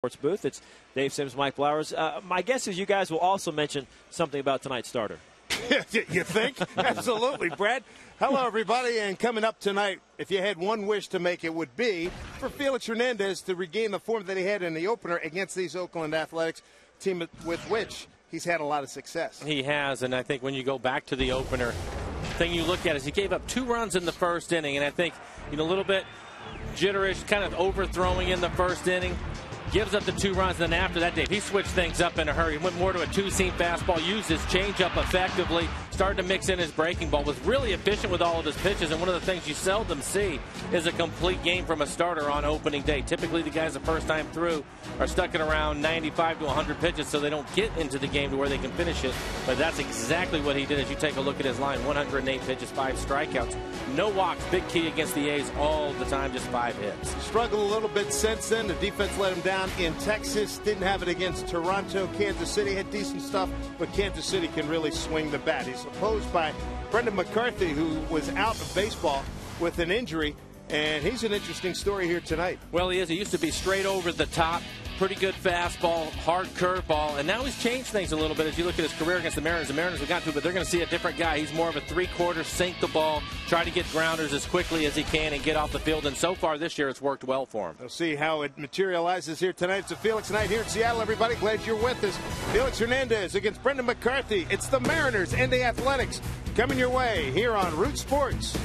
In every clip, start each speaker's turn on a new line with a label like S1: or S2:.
S1: Sports booth. It's Dave Sims, Mike Flowers. My guess is you guys will also mention something about tonight's starter.
S2: You think? Absolutely, Brad. Hello, everybody. And coming up tonight, if you had one wish to make, it would be for Felix Hernandez to regain the form that he had in the opener against these Oakland Athletics, team with which he's had a lot of success.
S3: He has, and I think when you go back to the opener, the thing you look at is he gave up 2 runs in the first inning, and I think a little bit jitterish, kind of overthrowing in the first inning. Gives up the 2 runs, and then after that, Dave, he switched things up in a hurry. He went more to a 2-seam fastball, used his changeup effectively, started to mix in his breaking ball, was really efficient with all of his pitches, and one of the things you seldom see is a complete game from a starter on opening day. Typically, the guys the first time through are stuck at around 95 to 100 pitches, so they don't get into the game to where they can finish it, but that's exactly what he did as you take a look at his line. 108 pitches, 5 strikeouts, no walks, big key against the A's all the time, just 5 hits.
S2: Struggled a little bit since then. The defense let him down in Texas, didn't have it against Toronto. Kansas City had decent stuff, but Kansas City can really swing the bat. He's opposed by Brendan McCarthy, who was out of baseball with an injury, and he's an interesting story here tonight.
S3: Well, he is. He used to be straight over the top, pretty good fastball, hard curveball, and now he's changed things a little bit as you look at his career against the Mariners. The Mariners have got to, but they're going to see a different guy. He's more of a 3/4, sink the ball, try to get grounders as quickly as he can and get off the field, and so far this year it's worked well for him.
S2: We'll see how it materializes here tonight. It's a Felix night here in Seattle, everybody. Glad you're with us. Felix Hernandez against Brendan McCarthy. It's the Mariners and the Athletics coming your way here on Root Sports.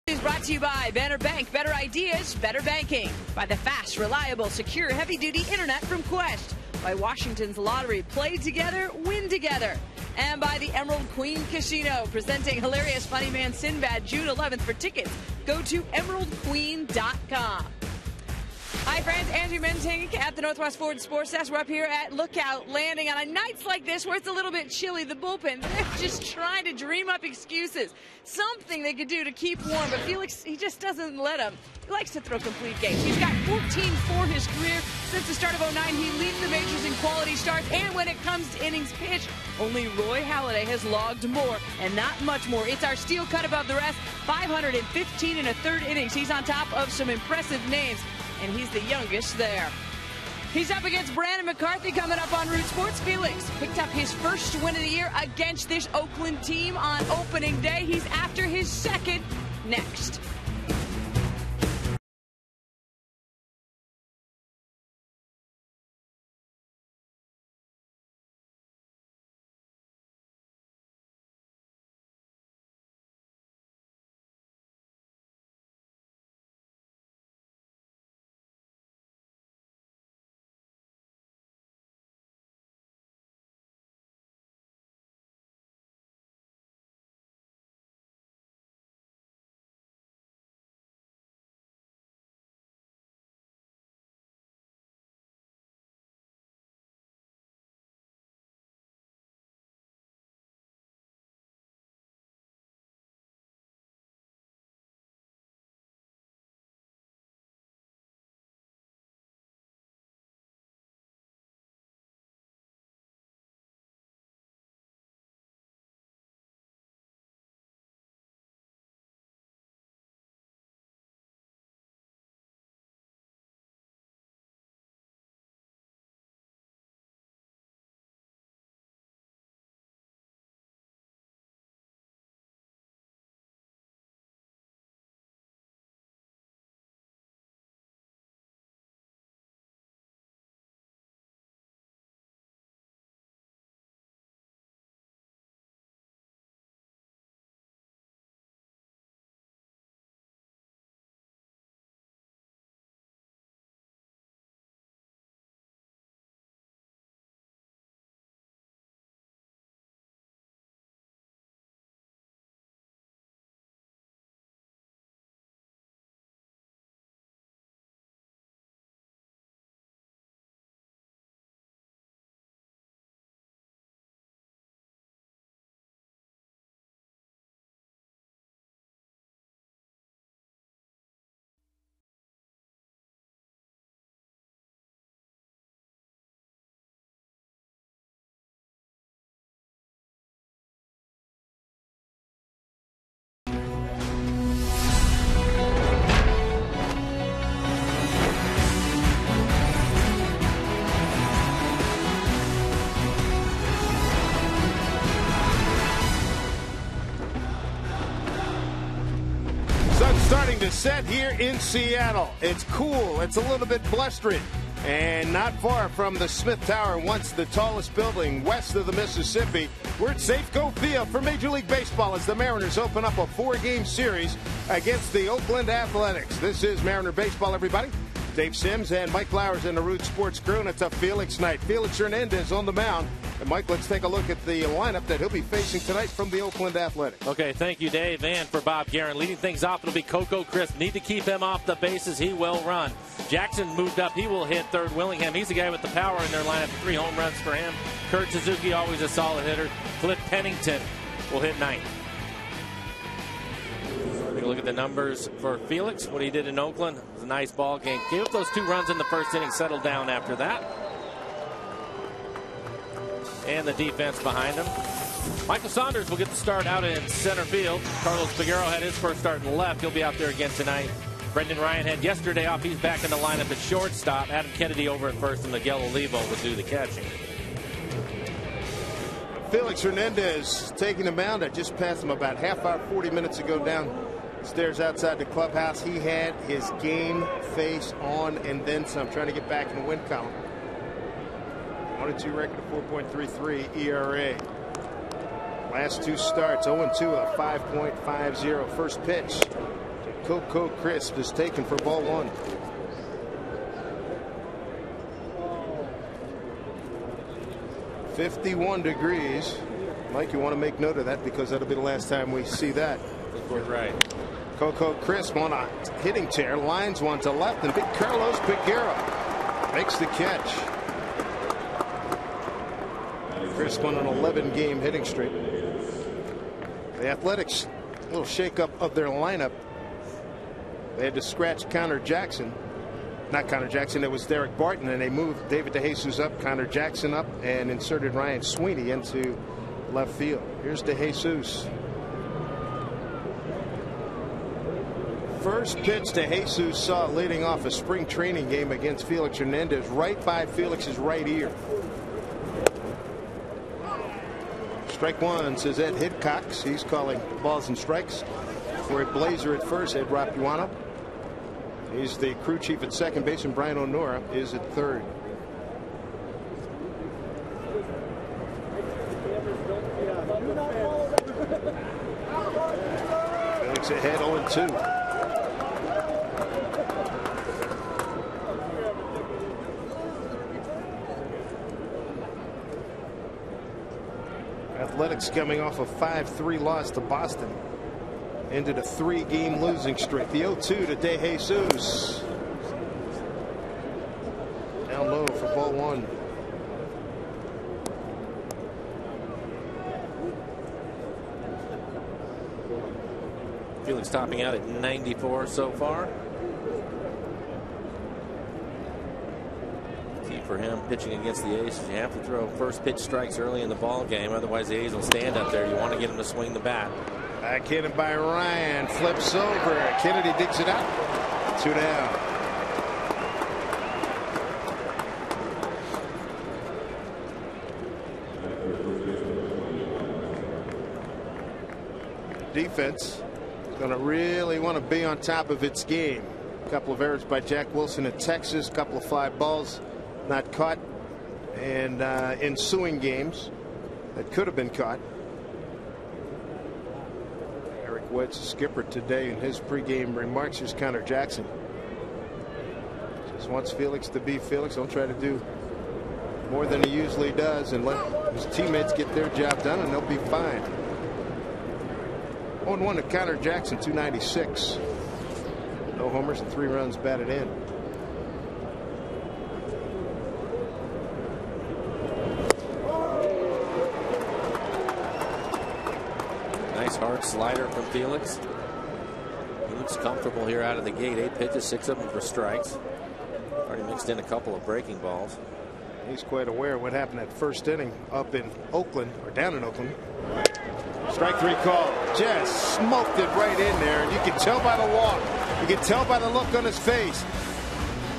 S4: Is brought to you by Banner Bank. Better ideas, better banking. By the fast, reliable, secure, heavy-duty internet from Quest. By Washington's Lottery. Play together, win together. And by the Emerald Queen Casino, presenting Hilarious Funny Man Sinbad June 11th. For tickets, go to emeraldqueen.com. Hi, friends. Andrew Mentink at the Northwest Ford Sports Desk. We're up here at Lookout Landing. On nights like this where it's a little bit chilly, the bullpen, they're just trying to dream up excuses. Something they could do to keep warm. But Felix, he just doesn't let them. He likes to throw complete games. He's got 14 for his career. Since the start of '09, he leads the majors in quality starts. And when it comes to innings pitched, only Roy Halladay has logged more, and not much more. It's our steel cut above the rest. 515 in a third innings. He's on top of some impressive names, and he's the youngest there. He's up against Brandon McCarthy coming up on Root Sports. Felix picked up his first win of the year against this Oakland team on opening day. He's after his second next.
S2: Starting to set here in Seattle. It's cool. It's a little bit blustering. And not far from the Smith Tower, once the tallest building west of the Mississippi. We're at Safeco Field for Major League Baseball as the Mariners open up a 4-game series against the Oakland Athletics. This is Mariner Baseball, everybody. Dave Sims and Mike Flowers and the Root Sports crew, and it's a Felix night. Felix Hernandez on the mound. And, Mike, let's take a look at the lineup that he'll be facing tonight from the Oakland Athletics.
S3: Okay, thank you, Dave. And for Bob Guerin, leading things off, it'll be Coco Crisp. Need to keep him off the bases. He will run. Jackson moved up. He will hit third. Willingham, he's the guy with the power in their lineup. 3 home runs for him. Kurt Suzuki, always a solid hitter. Cliff Pennington will hit ninth. Take a look at the numbers for Felix, what he did in Oakland. It was a nice ball game. Gave up those 2 runs in the first inning, settled down after that. And the defense behind him. Michael Saunders will get the start out in center field. Carlos Figueroa had his first start in left. He'll be out there again tonight. Brendan Ryan had yesterday off. He's back in the lineup at shortstop. Adam Kennedy over at first, and Miguel Olivo will do the catching.
S2: Felix Hernandez taking the mound. I just passed him about half hour, 40 minutes ago downstairs outside the clubhouse. He had his game face on and then some, trying to get back in the win column. 1-2 record of 4.33 ERA. Last 2 starts, 0-2, a 5.50. First pitch. Coco Crisp is taken for ball 1. .51 degrees. Mike, you want to make note of that because that'll be the last time we see that.
S3: Right.
S2: Coco Crisp on a hitting tear, lines one to left, and big Carlos Peguero makes the catch. Crisp on an 11-game hitting streak. The Athletics, a little shakeup of their lineup. They had to scratch Connor Jackson. Not Connor Jackson, it was Derek Barton, and they moved David DeJesus up, Connor Jackson up, and inserted Ryan Sweeney into left field. Here's DeJesus. First pitch DeJesus saw leading off a spring training game against Felix Hernandez, right by Felix's right ear. Strike one, says Ed Hidcox. He's calling balls and strikes for a Blazer at first. Ed Rapuano. He's the crew chief at second base, and Brian O'Nora is at third. Felix ahead 0-2. Athletics coming off a 5-3 loss to Boston. Ended a 3-game losing streak. The 0-2 to DeJesus. Down low for ball one.
S3: Felix topping out at 94 so far. Key for him pitching against the A's. You have to throw first pitch strikes early in the ball game. Otherwise, the A's will stand up there. You want to get him to swing the bat.
S2: Backhanded by Ryan. Flips over. Kennedy digs it out. 2 down. Defense is going to really want to be on top of its game. A couple of errors by Jack Wilson at Texas. A couple of fly balls not caught. And ensuing games that could have been caught. Eric Wedd's skipper today in his pregame remarks. Here's Connor Jackson. Just wants Felix to be Felix. Don't try to do more than he usually does and let his teammates get their job done, and they'll be fine. 0-1 to Connor Jackson, 296. No homers and 3 runs batted in.
S3: Nice hard slider from Felix. He looks comfortable here out of the gate. 8 pitches, 6 of them for strikes. Already mixed in a couple of breaking balls.
S2: He's quite aware of what happened that first inning up in Oakland, or down in Oakland. Strike 3 call. Just smoked it right in there. And you can tell by the walk. You can tell by the look on his face.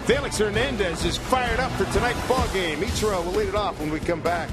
S2: Felix Hernandez is fired up for tonight's ball game. Ichiro will lead it off when we come back.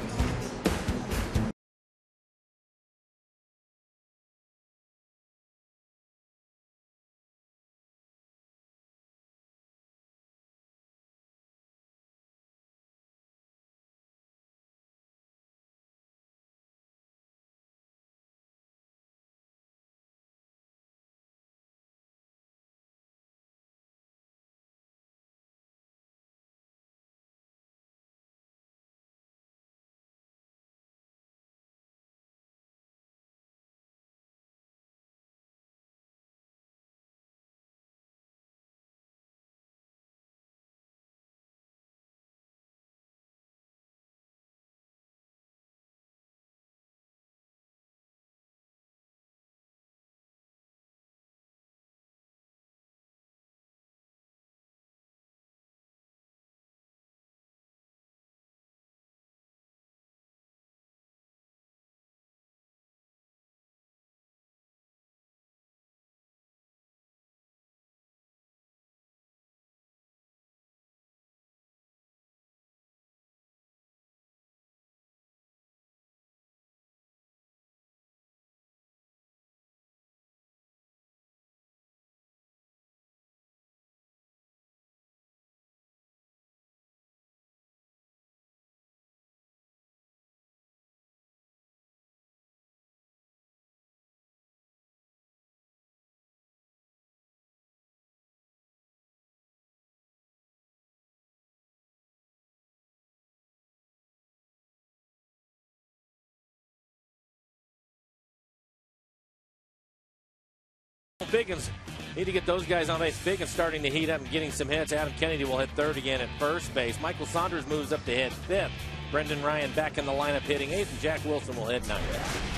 S3: Figgins need to get those guys on base. Figgins starting to heat up and getting some hits. Adam Kennedy will hit third again at first base. Michael Saunders moves up to hit fifth. Brendan Ryan back in the lineup hitting eighth, and Jack Wilson will hit ninth.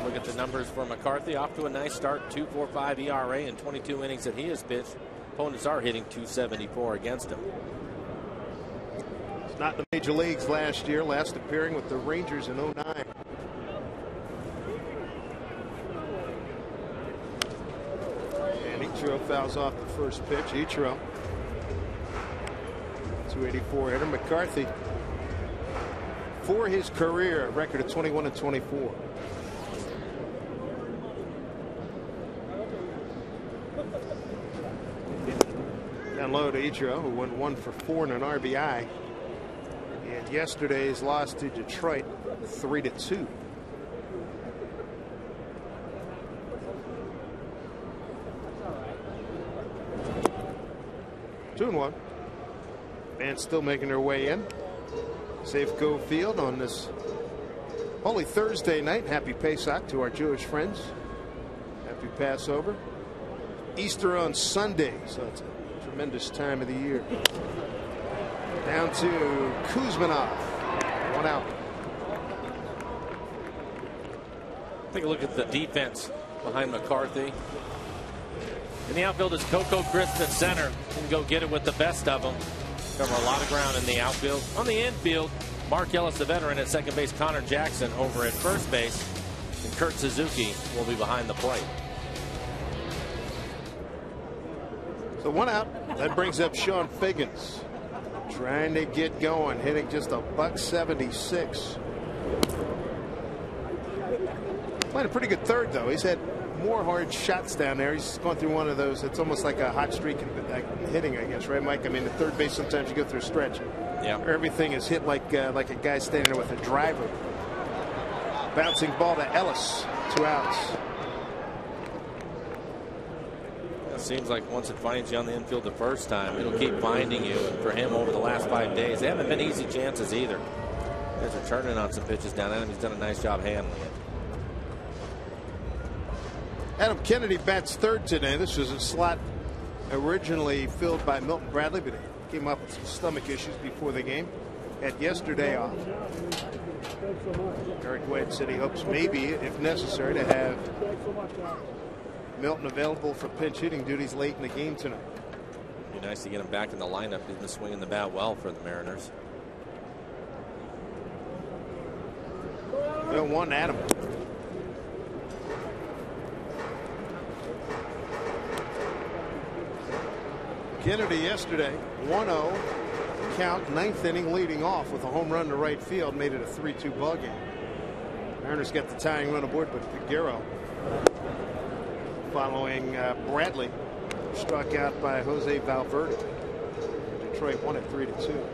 S3: Look at the numbers for McCarthy. Off to a nice start, 2.45 ERA in 22 innings that he has pitched. Opponents are hitting .274 against him.
S2: It's not in the major leagues last year, last appearing with the Rangers in 09. And Ichiro fouls off the first pitch. Ichiro, 284 hitter. McCarthy, for his career, a record of 21-24. Down low to Ichiro, who went 1 for 4 and an RBI. And yesterday's loss to Detroit, 3-2. Two and one. Fans still making their way in. Safeco Field on this Holy Thursday night. Happy Pesach to our Jewish friends. Happy Passover. Easter on Sunday, so it's a tremendous time of the year. Down to Kuzmanov. 1 out.
S3: Take a look at the defense behind McCarthy. In the outfield is Coco Crisp at center. Can go get it with the best of them. Cover a lot of ground in the outfield. On the infield, Mark Ellis, the veteran, at second base. Connor Jackson over at first base. And Kurt Suzuki will be behind the plate.
S2: So 1 out. That brings up Sean Figgins. Trying to get going, hitting just a $176. Playing a pretty good third, though. He's had more hard shots down there. He's going through one of those. It's almost like a hot streak in hitting, I guess, right, Mike? I mean, the third base, sometimes you go through a stretch.
S3: Yeah.
S2: Everything is hit like a guy standing there with a driver. Bouncing ball to Ellis. 2 outs.
S3: It seems like once it finds you on the infield the first time, it'll keep finding you. And for him over the last 5 days, they haven't been easy chances either. Guys are turning on some pitches down at him. He's done a nice job handling it.
S2: Adam Kennedy bats third today. This was a slot originally filled by Milton Bradley, but he came up with some stomach issues before the game. Had yesterday off. Eric Wade said he hopes maybe, if necessary, to have Milton available for pinch hitting duties late in the game tonight.
S3: It'd be nice to get him back in the lineup. He's been swinging the bat well for the Mariners.
S2: 0-1 Adam. Kennedy yesterday, 1-0 count, 9th inning, leading off with a home run to right field, made it a 3-2 ball game. Mariners got the tying run aboard, but Figueroa, following Bradley, struck out by Jose Valverde. Detroit won it 3-2.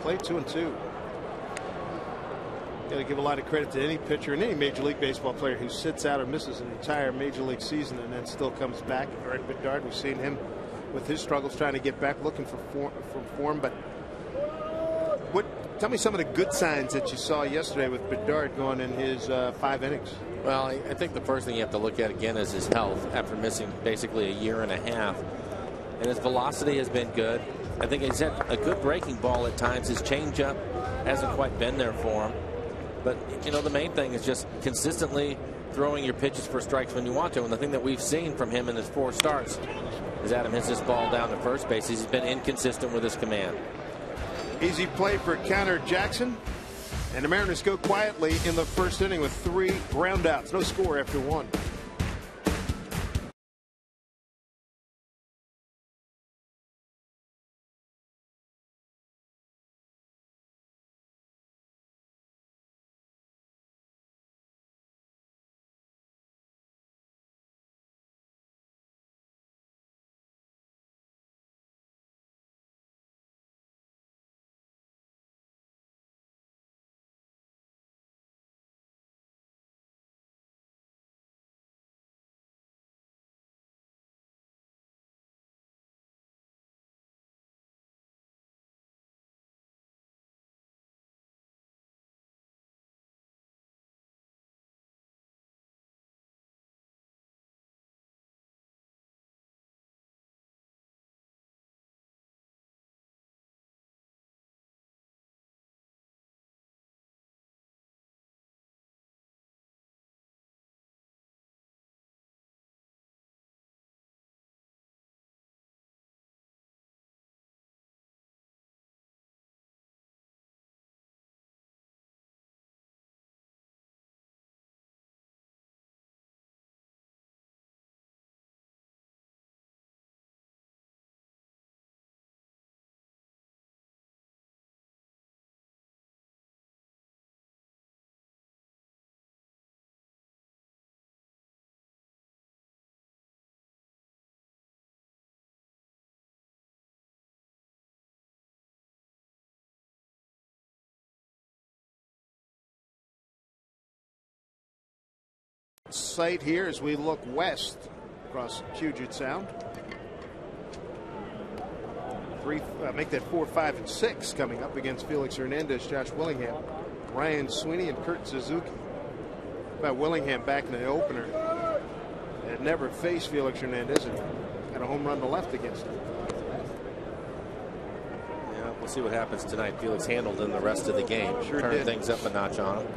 S2: Play 2-2. Got to give a lot of credit to any pitcher and any Major League Baseball player who sits out or misses an entire Major League season and then still comes back. Eric Bedard, we've seen him with his struggles trying to get back, looking for form. But tell me some of the good signs that you saw yesterday with Bedard going in his 5 innings.
S3: Well, I think the first thing you have to look at again is his health after missing basically a year and a half. And his velocity has been good. I think he's had a good breaking ball at times. His changeup hasn't quite been there for him. But, you know, the main thing is just consistently throwing your pitches for strikes when you want to. And the thing that we've seen from him in his 4 starts is Adam hits this ball down to first base. He's been inconsistent with his command.
S2: Easy play for Connor Jackson. And the Mariners go quietly in the first inning with 3 groundouts. No score after 1. Sight here as we look west across Puget Sound. Make that 4, 5, and 6 coming up against Felix Hernandez, Josh Willingham, Ryan Sweeney, and Kurt Suzuki. About Willingham back in the opener had never faced Felix Hernandez and had a home run to left against him.
S3: Yeah, we'll see what happens tonight. Felix handled in the rest of the game.
S2: Sure
S3: Turned
S2: did.
S3: things up a notch on him.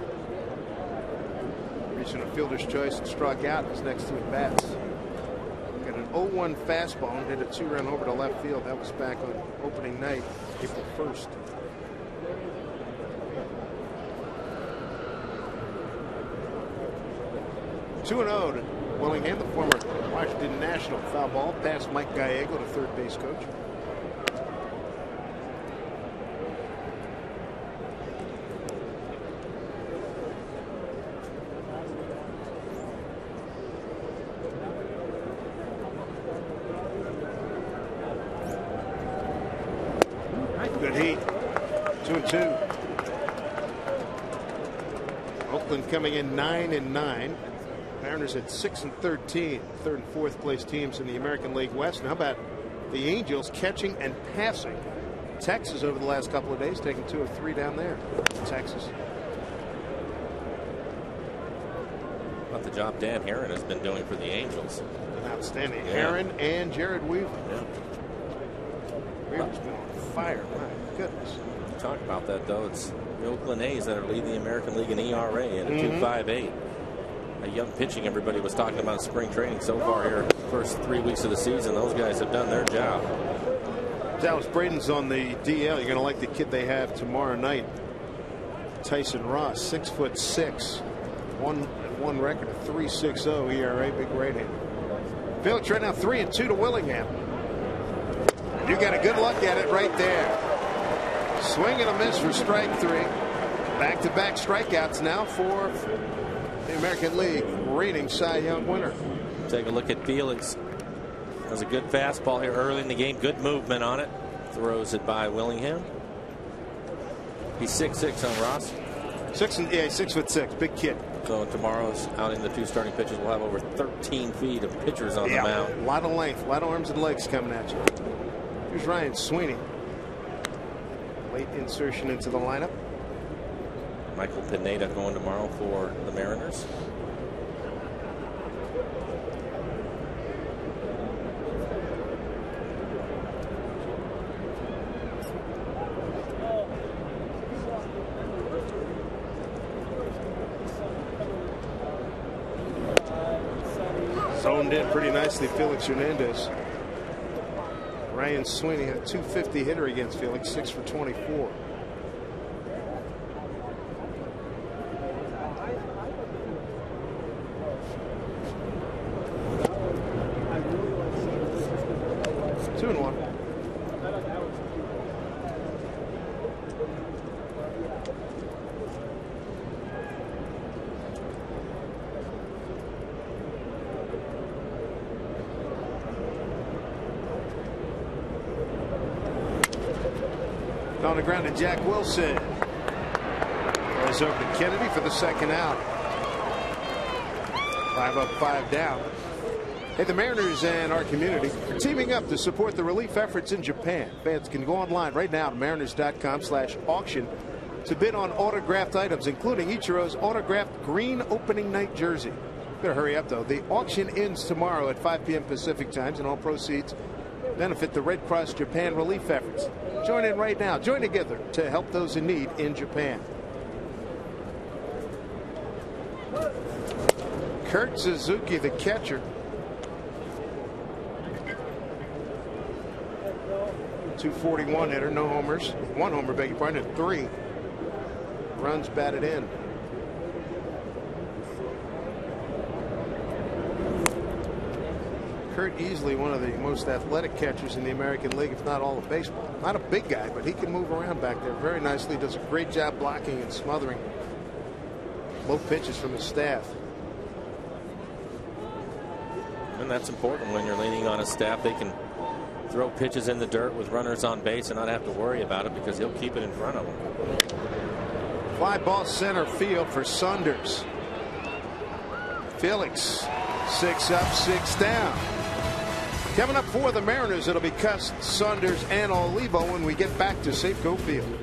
S2: Reaching a fielder's choice and struck out his next 2 at bats. Got an 0-1 fastball and hit a 2-run over to left field. That was back on opening night, April 1st. Two and 0 to Willingham, the former Washington National. Foul ball past Mike Gallego, the third base coach. Good heat. 2-2. Oakland coming in 9-9. Mariners at 6-13, third and fourth place teams in the American League West. And how about the Angels catching and passing Texas over the last couple of days, taking 2 of 3 down there. Texas.
S3: About the job Dan Herron has been doing for the Angels.
S2: Outstanding.
S3: Yeah.
S2: Herron and Jared Weaver.
S3: Yeah.
S2: Weaver's been on fire. My goodness.
S3: Talk about that, though. It's the Oakland A's that are leading the American League in ERA at a 2.58. A young pitching everybody was talking about in spring training so far here. First 3 weeks of the season, those guys have done their job.
S2: Dallas Braden's on the DL. You're going to like the kid they have tomorrow night. Tyson Ross, 6'6", one record of 3.60 ERA, big right hand. Felix right now 3-2 to Willingham. You got a good look at it right there. Swing and a miss for strike 3. Back-to-back strikeouts now for the American League reigning Cy Young winner.
S3: Take a look at Felix. That was a good fastball here early in the game. Good movement on it. Throws it by Willingham. He's 6'6" on Ross.
S2: 6'6", big kid.
S3: So tomorrow's outing, the 2 starting pitchers will have over 13 feet of pitchers on the mound.
S2: A lot of length, a lot of arms and legs coming at you. Here's Ryan Sweeney. Late insertion into the lineup.
S3: Michael Pineda going tomorrow for the Mariners.
S2: Zoned in pretty nicely, Felix Hernandez. Ryan Sweeney had a .250 hitter against Felix, 6 for 24. On the ground to Jack Wilson. Throws over to Kennedy for the second out. 5 up, 5 down. Hey, the Mariners and our community are teaming up to support the relief efforts in Japan. Fans can go online right now to mariners.com/auction to bid on autographed items, including Ichiro's autographed green opening night jersey. Better hurry up, though. The auction ends tomorrow at 5 p.m. Pacific times, and all proceeds benefit the Red Cross Japan relief efforts. Join in right now. Join together to help those in need in Japan. Kurt Suzuki, the catcher. .241 hitter, no homers. 1 homer, beg your pardon, and 3 runs batted in. Kurt easily one of the most athletic catchers in the American League, if not all of baseball. Not a big guy, but he can move around back there very nicely. Does a great job blocking and smothering low pitches from his staff.
S3: And that's important when you're leaning on a staff. They can throw pitches in the dirt with runners on base and not have to worry about it because he'll keep it in front of them.
S2: Fly ball center field for Saunders. Felix, 6 up, 6 down. Coming up for the Mariners, it'll be Cust, Saunders, and Olivo when we get back to Safeco Field.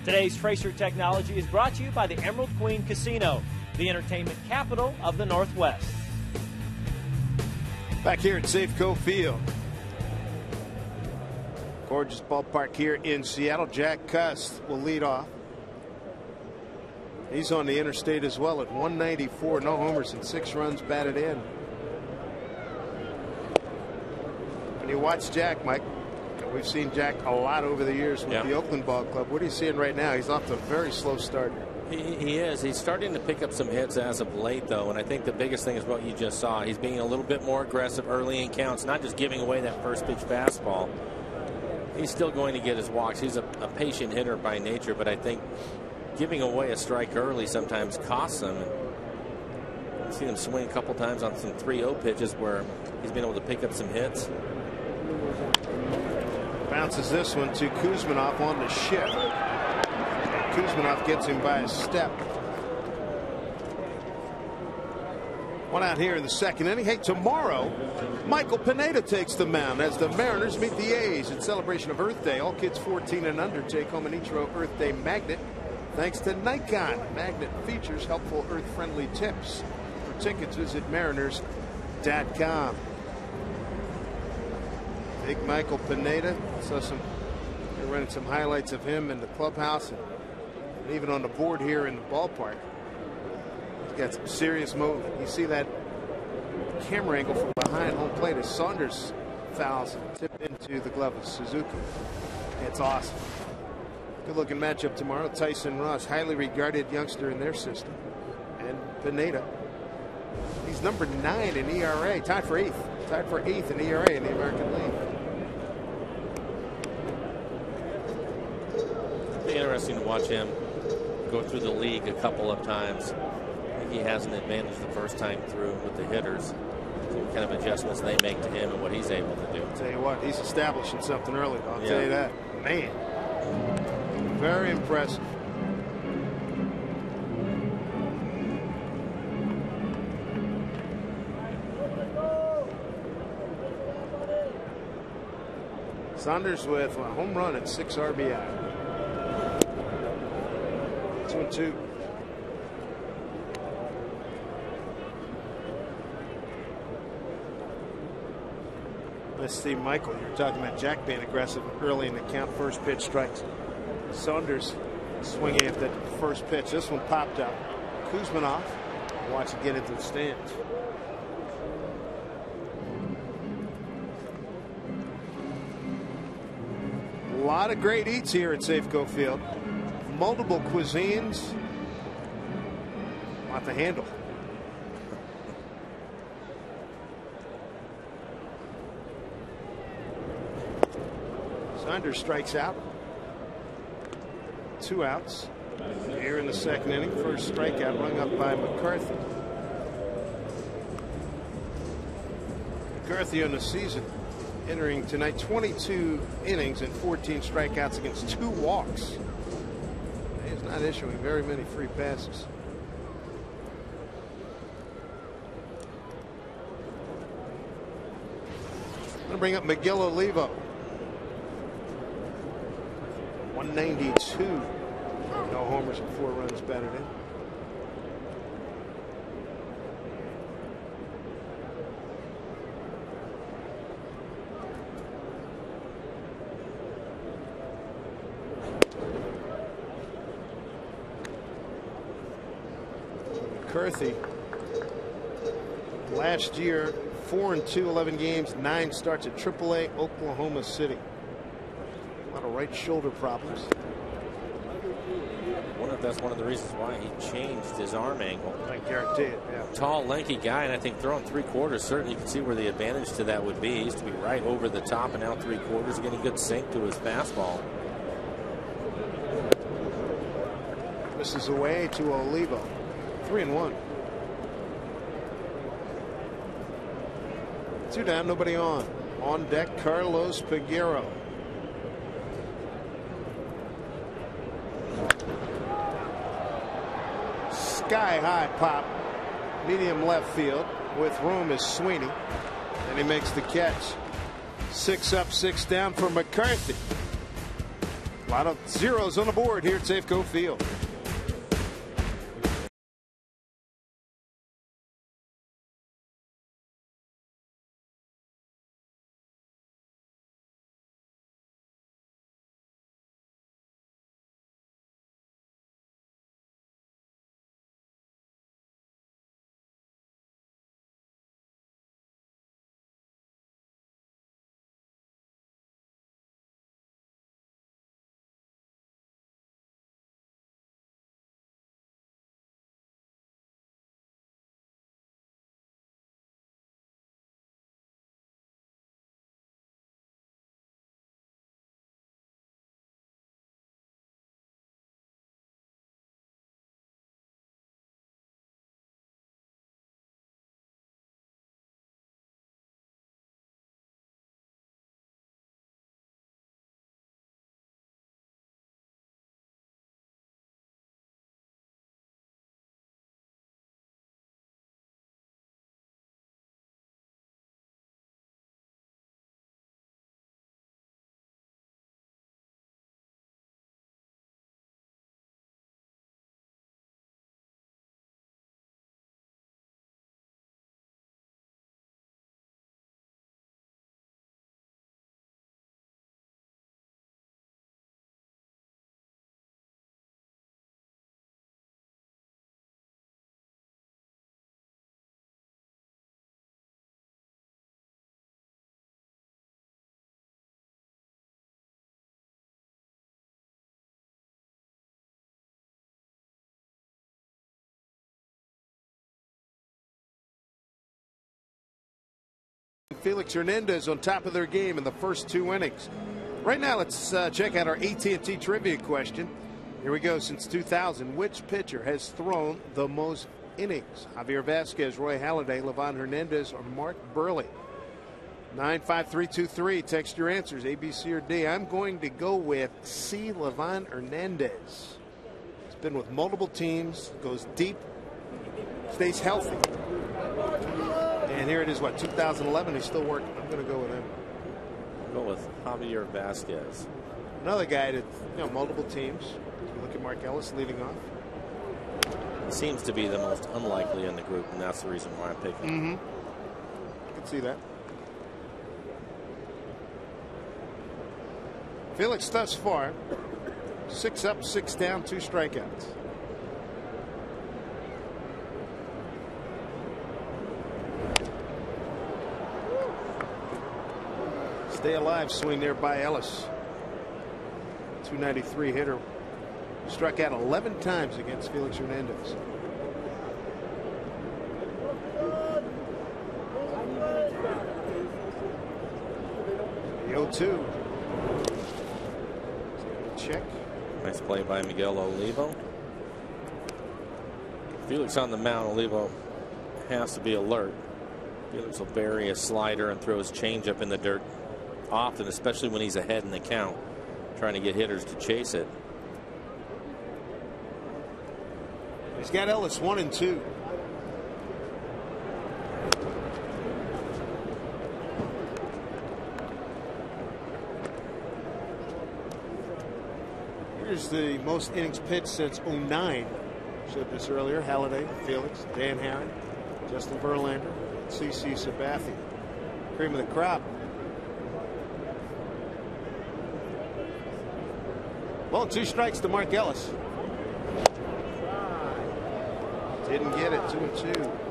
S1: Today's Tracer Technology is brought to you by the Emerald Queen Casino, the entertainment capital of the Northwest.
S2: Back here at Safeco Field. Gorgeous ballpark here in Seattle. Jack Cust will lead off. He's on the interstate as well at 194. No homers and 6 runs batted in. When you watch Jack, Mike, we've seen Jack a lot over the years with the Oakland Ball Club. What are you seeing right now? He's off to a very slow start.
S3: He is. He's starting to pick up some hits as of late, though, and I think the biggest thing is what you just saw. He's being a little bit more aggressive early in counts, not just giving away that first pitch fastball. He's still going to get his walks. He's a patient hitter by nature, but I think giving away a strike early sometimes costs him. I've seen him swing a couple times on some 3-0 pitches where he's been able to pick up some hits.
S2: Bounces this one to Kuzminov on the shift. Kuzminov gets him by a step. One out here in the second inning. Hey, tomorrow, Michael Pineda takes the mound as the Mariners meet the A's in celebration of Earth Day. All kids 14 and under take home an Ichiro Earth Day magnet thanks to Nikon. Magnet features helpful Earth-friendly tips. For tickets, visit mariners.com. Big Michael Pineda. Saw they're running some highlights of him in the clubhouse and even on the board here in the ballpark. He's got some serious movement. You see that camera angle from behind home plate as Saunders fouls and tip into the glove of Suzuki. It's awesome. Good looking matchup tomorrow. Tyson Ross, highly regarded youngster in their system, and Pineda. He's number 9 in ERA, tied for 8th in ERA in the American League.
S3: It'll be interesting to watch him go through the league a couple of times. I think he has an advantage the first time through with the hitters. So what kind of adjustments they make to him and what he's able to do.
S2: I'll tell you what, he's establishing something early. I'll tell you that. Man, very impressive. Saunders with a home run and 6 RBI. 2-2. Let's see, Michael, you're talking about Jack being aggressive early in the count. First pitch strikes. Saunders swinging at that first pitch. This one popped up. Kuzminov, watch it get into the stands. lot of great eats here at Safeco Field. Multiple cuisines. A lot to handle. Saunders strikes out. 2 outs. Here in the second inning. First strikeout rung up by McCarthy. McCarthy on the season entering tonight 22 innings and 14 strikeouts against 2 walks. He's not issuing very many free passes. I'm going to bring up Miguel Olivo. 192. No homers and 4 runs batted in. McCarthy last year 4-2, 11 games, 9 starts at AAA Oklahoma City. A lot of right shoulder problems.
S3: I wonder if that's one of the reasons why he changed his arm angle.
S2: I guarantee it. Yeah.
S3: Tall, lanky guy, and I think throwing 3/4, certainly you can see where the advantage to that would be. He used to be right over the top, and now 3/4, getting good sink to his fastball.
S2: This is away to Olivo. 3-1. 2 down, nobody on. On deck, Carlos Peguero. Sky high pop, medium left field. With room is Sweeney, and he makes the catch. 6 up, 6 down for McCarthy. A lot of zeros on the board here at Safeco Field. Felix Hernandez on top of their game in the first 2 innings. Right now, let's check out our AT&T trivia question. Here we go. Since 2000, which pitcher has thrown the most innings? Javier Vasquez, Roy Halladay, Livan Hernandez, or Mark Burley? 95323. Text your answers, A, B, C, or D. I'm going to go with C, Livan Hernandez. He's been with multiple teams, goes deep, stays healthy. And here it is, what, 2011? He's still working. I'm going to go with him.
S3: I'll go with Javier Vasquez.
S2: Another guy that, multiple teams. You look at Mark Ellis leading off.
S3: He seems to be the most unlikely in the group, and that's the reason why I'm picking him.
S2: I can see that. Felix thus far, 6 up, 6 down, 2 strikeouts. Stay alive swing there by Ellis. 293 hitter. Struck out 11 times against Felix Hernandez. The 0-2. Check.
S3: Nice play by Miguel Olivo. Felix on the mound. Olivo has to be alert. Felix will bury a slider and throw his changeup in the dirt often, especially when he's ahead in the count, trying to get hitters to chase it.
S2: He's got Ellis 1-2. Here's the most innings pitched since '09. Said this earlier. Halladay, Felix, Dan Haren, Justin Verlander, CC Sabathia. Cream of the crop. Well, 2 strikes to Mark Ellis. Didn't get it. 2-2.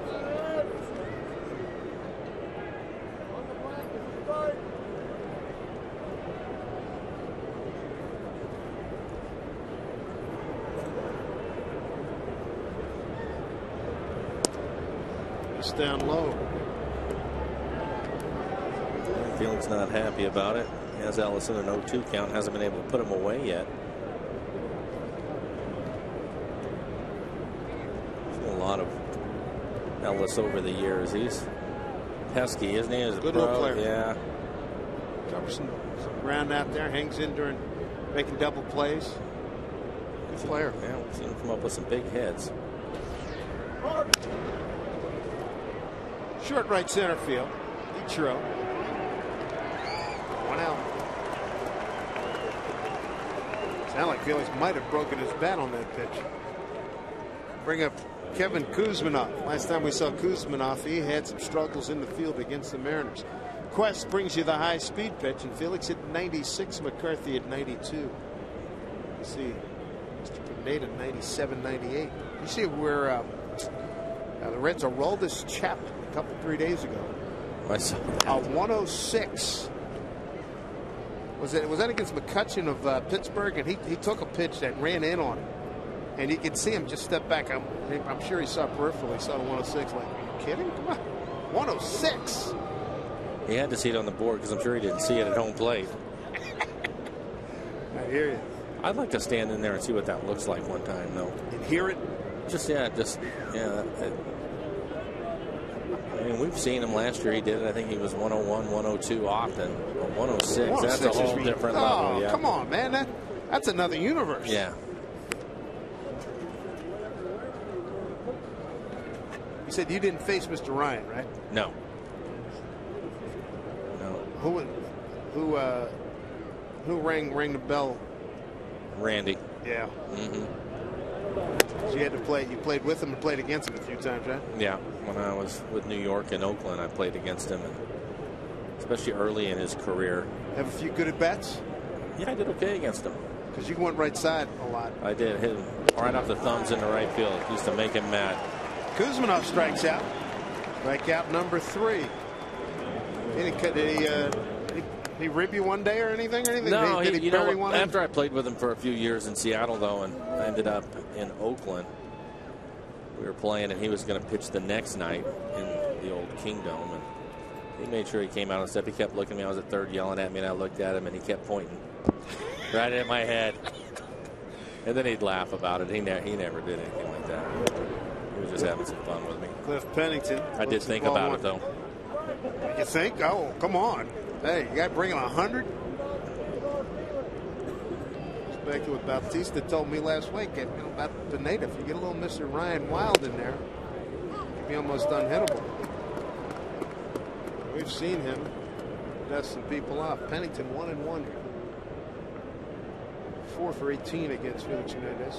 S2: It's down low.
S3: Felix not happy about it. He has Ellis in an 0-2 count. Hasn't been able to put him away yet. A lot of Ellis over the years. He's pesky, isn't he? As a
S2: good
S3: pro.
S2: little player.
S3: Yeah.
S2: Covers some ground out there. Hangs in during making double plays. Good player.
S3: Yeah, we've seen him come up with some big hits.
S2: Short right center field. Ichiro. 1 out. Sound like Felix might have broken his bat on that pitch. Bring up Kevin Kuzminov. Last time we saw Kuzminov, he had some struggles in the field against the Mariners. Quest brings you the high speed pitch, and Felix hit 96, McCarthy at 92. Let's see, Mr. Pineda 97, 98. You see where the Reds Aroldis Chap a couple 3 days ago.
S3: I saw
S2: A 106. Was that against McCutcheon of Pittsburgh? And he took a pitch that ran in on him. And you could see him just step back. I'm sure he saw peripherally, saw the 106. Like, are you kidding? Come on. 106.
S3: He had to see it on the board because I'm sure he didn't see it at home plate.
S2: I hear you.
S3: I'd like to stand in there and see what that looks like one time, though.
S2: And hear it?
S3: Yeah. I mean, we've seen him last year. He did it. I think he was 101, 102 often. But 106, that's a whole different level. Yeah.
S2: Come on, man. That's another universe.
S3: Yeah.
S2: You said you didn't face Mr. Ryan, right?
S3: No.
S2: Who rang the bell?
S3: Randy.
S2: Yeah.
S3: Mm-hmm.
S2: So you had to play. You played with him and played against him a few times, right?
S3: Yeah. When I was with New York and Oakland, I played against him, and especially early in his career.
S2: Have a few good at bats?
S3: Yeah, I did okay against him.
S2: Because you went right side a lot.
S3: I did. Hit him right off the thumbs in the right field. It used to make him mad.
S2: Kuzminov strikes out. Strikeout number 3. Did he rib you one day or anything?
S3: No,
S2: did he bury one?
S3: After I played with him for a few years in Seattle, though, and I ended up in Oakland, we were playing, and he was going to pitch the next night in the old Kingdome, and he made sure he came out on step. He kept looking at me. I was at third, yelling at me, and I looked at him, and he kept pointing right at my head. And then he'd laugh about it. He never did anything like that. He was just having some fun with me.
S2: Cliff Pennington.
S3: I did think about it, though.
S2: You think? Oh, come on. Hey, you got to bring in 100? Back to what Bautista told me last week about Pineda. If you get a little Mr. Ryan Wild in there, you'd be almost unhittable. We've seen him dust some people off. Pennington 1-1 here. 4 for 18 against Felix Hernandez.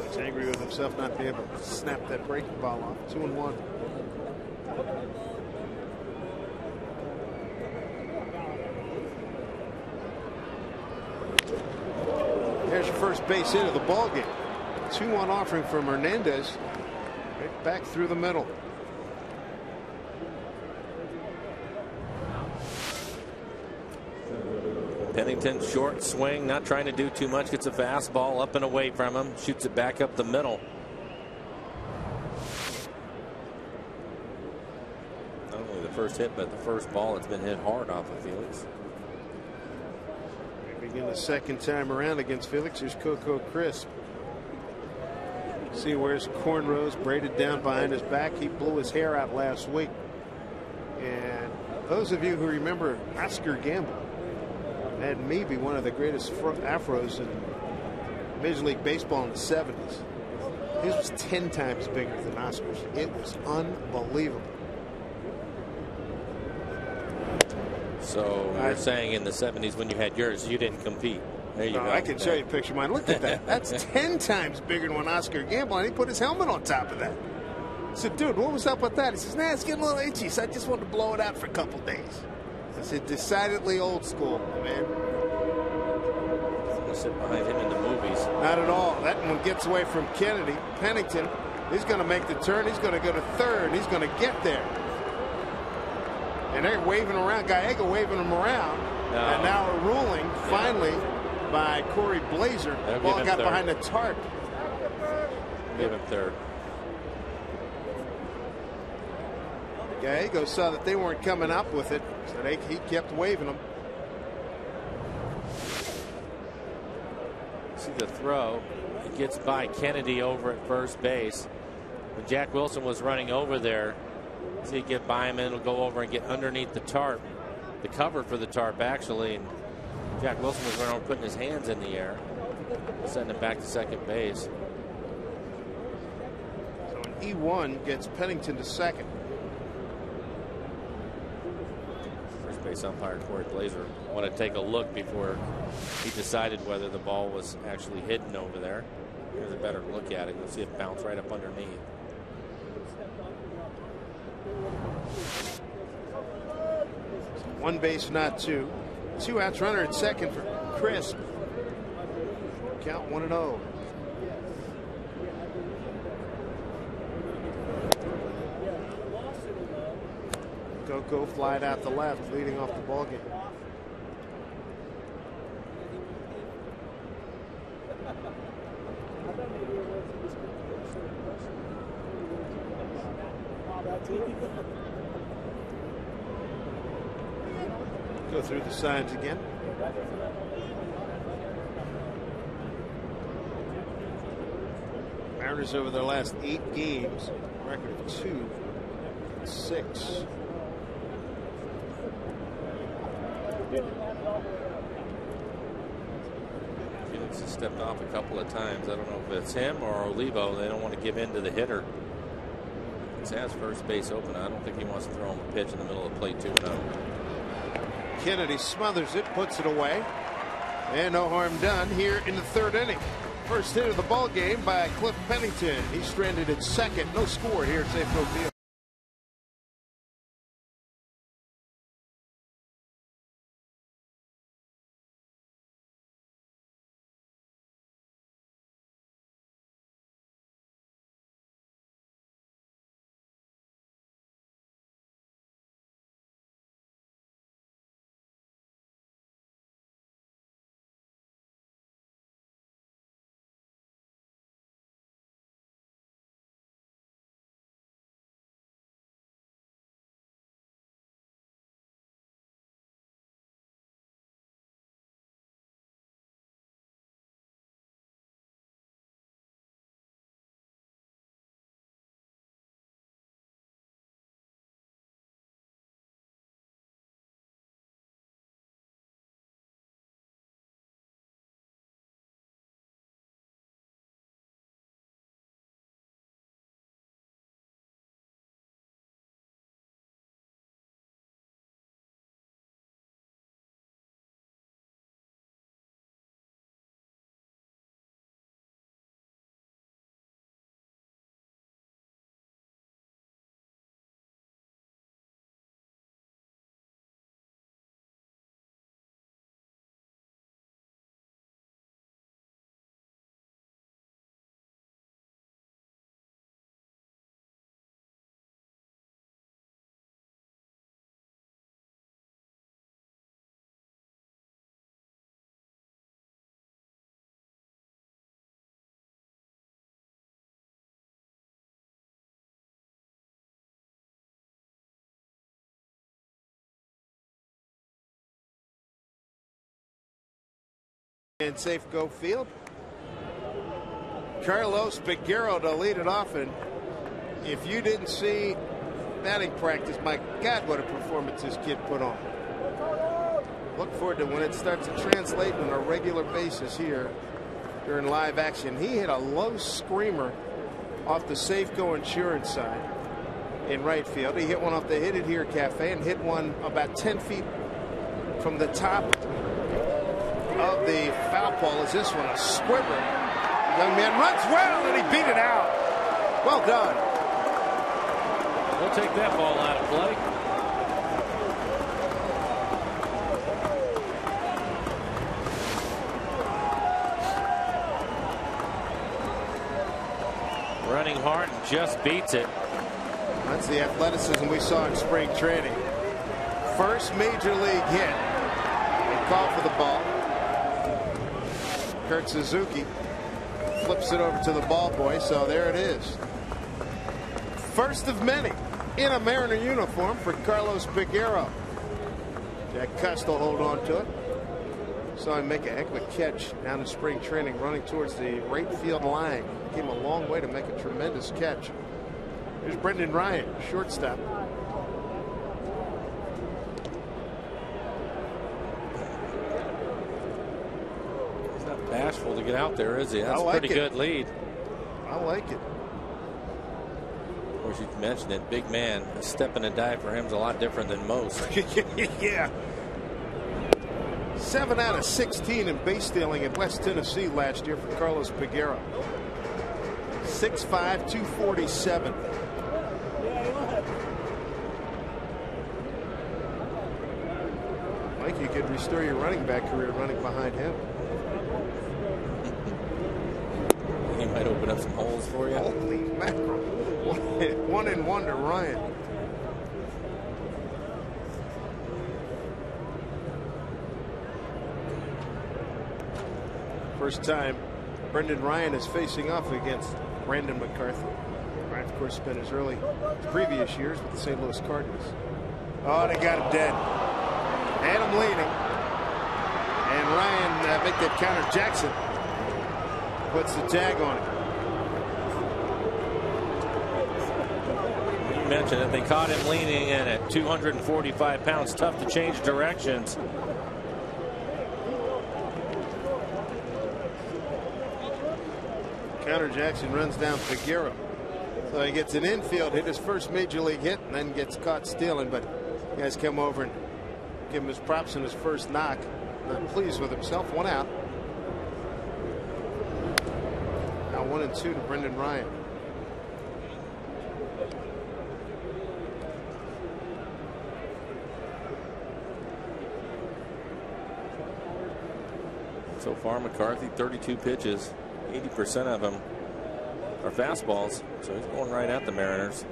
S2: He's angry with himself not being able to snap that breaking ball off. 2-1. There's your first base hit of the ball game. 2-1 offering from Hernandez. Right back through the middle.
S3: Pennington, short swing, not trying to do too much. Gets a fastball up and away from him. Shoots it back up the middle. Not only the first hit, but the first ball that's been hit hard off of Felix.
S2: Begin the second time around against Felix. Here's Coco Crisp. See, he wears cornrows braided down behind his back. He blew his hair out last week. And those of you who remember Oscar Gamble had maybe one of the greatest afros in Major League Baseball in the 70s. His was 10 times bigger than Oscar's. It was unbelievable.
S3: So you're saying in the 70s when you had yours, you didn't compete. There you go.
S2: I can show you a picture of mine. Look at that. That's 10 times bigger than when Oscar Gamble, and he put his helmet on top of that. I said, dude, what was up with that? He says, nah, it's getting a little itchy, so I just wanted to blow it out for a couple days. I said, decidedly old school, man.
S3: Sit behind him in the movies.
S2: Not at all. That one gets away from Kennedy. Pennington, he's going to make the turn. He's going to go to third. He's going to get there. And they're waving around. Gallego waving him around. No. And now a ruling, finally, by Corey Blazer. The ball got behind the tarp.
S3: Give him third.
S2: Gallego saw that they weren't coming up with it, so he kept waving them.
S3: See the throw. It gets by Kennedy over at first base. When Jack Wilson was running over there, see it get by him, and it'll go over and get underneath the tarp, the cover for the tarp actually. And Jack Wilson was running over, putting his hands in the air, sending him back to second base.
S2: So an E1 gets Pennington to second.
S3: First base umpire Corey Blazer wanted to take a look before he decided whether the ball was actually hidden over there. Here's a better look at it. You'll see it bounce right up underneath.
S2: One base, not two. 2 outs, runner at second for Crisp. Count 1-0. Coco flied out the left, leading off the ball game. Go through the signs again. Mariners over their last 8 games, record of 2-6.
S3: Felix has stepped off a couple of times. I don't know if it's him or Olivo. They don't want to give in to the hitter. He has first base open. I don't think he wants to throw him a pitch in the middle of the plate 2-0.
S2: Kennedy smothers it, puts it away, and no harm done here in the 3rd inning. First hit of the ball game by Cliff Pennington. He's stranded at second. No score here at Safeco Field. And Safeco Field. Carlos Peguero to lead it off, and if you didn't see batting practice, my God, what a performance this kid put on. Look forward to when it starts to translate on a regular basis here during live action. He hit a low screamer off the Safeco Insurance side in right field. He hit one off the Hit It Here Cafe and hit one about 10 feet from the top of the foul pole. Is this one a squibber? Young man runs well and he beat it out. Well done.
S3: We'll take that ball out of play. Running hard and just beats it.
S2: That's the athleticism we saw in spring training. First major league hit. They call for the ball. Kurt Suzuki flips it over to the ball boy, so there it is. First of many in a Mariner uniform for Carlos Peguero. Jack Cust will hold on to it. Saw him make a heck of a catch down in spring training, running towards the right field line. Came a long way to make a tremendous catch. Here's Brendan Ryan, shortstop.
S3: He's not bashful to get out there, is he? That's a pretty good lead.
S2: I like it.
S3: Of course, you mentioned it. Big man, a step and a dive for him is a lot different than most.
S2: Yeah. 7 out of 16 in base stealing at West Tennessee last year for Carlos Peguero. 6'5", 247. Mike, you could restore your running back career running behind him.
S3: He might open up some holes for you.
S2: Holy mackerel. 1-1 to Ryan. First time Brendan Ryan is facing off against Brandon McCarthy. Ryan, of course, spent his previous years with the St. Louis Cardinals. Oh, they got him dead. Had him leaning. And Ryan make that counter. Jackson puts the tag on him.
S3: You mentioned it. They caught him leaning in at 245 pounds. Tough to change directions.
S2: Counter Jackson runs down Peguero. So he gets an infield hit, his first major league hit, and then gets caught stealing. But you guys come over and give him his props in his first knock. Not pleased with himself. 1 out. Now 1-2 to Brendan Ryan.
S3: So far, McCarthy, 32 pitches. 80% of them are fastballs, so he's going right at the Mariners.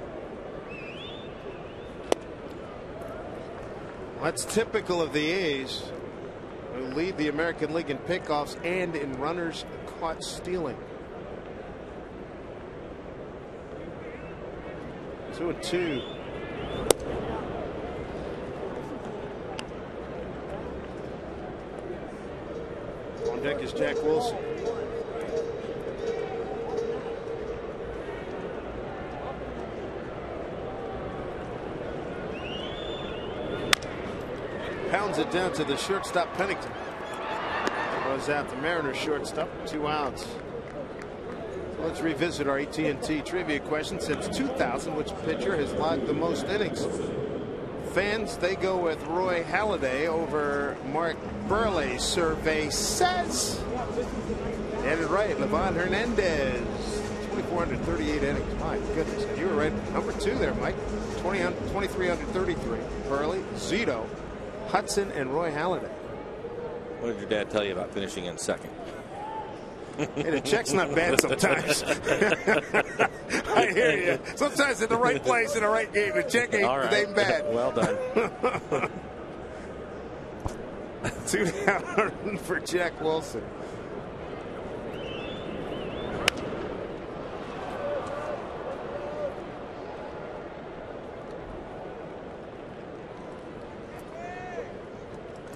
S2: That's typical of the A's, who lead the American League in pickoffs and in runners caught stealing. 2-2. On deck is Jack Wilson. Pounds it down to the shortstop Pennington. Goes out the Mariners shortstop. 2 outs. So let's revisit our AT&T trivia question. Since 2000, which pitcher has logged the most innings? Fans, they go with Roy Halladay over Mark Burley. Survey says. Get it right. Livan Hernandez. 2,438 innings. My goodness. You were right. Number 2 there, Mike. 2,333. Burley, Zito, Hudson, and Roy Halladay.
S3: What did your dad tell you about finishing in second?
S2: Hey, the check's not bad sometimes. I hear you. Sometimes in the right place in the right game, the check ain't bad.
S3: Well done.
S2: 2 down for Jack Wilson.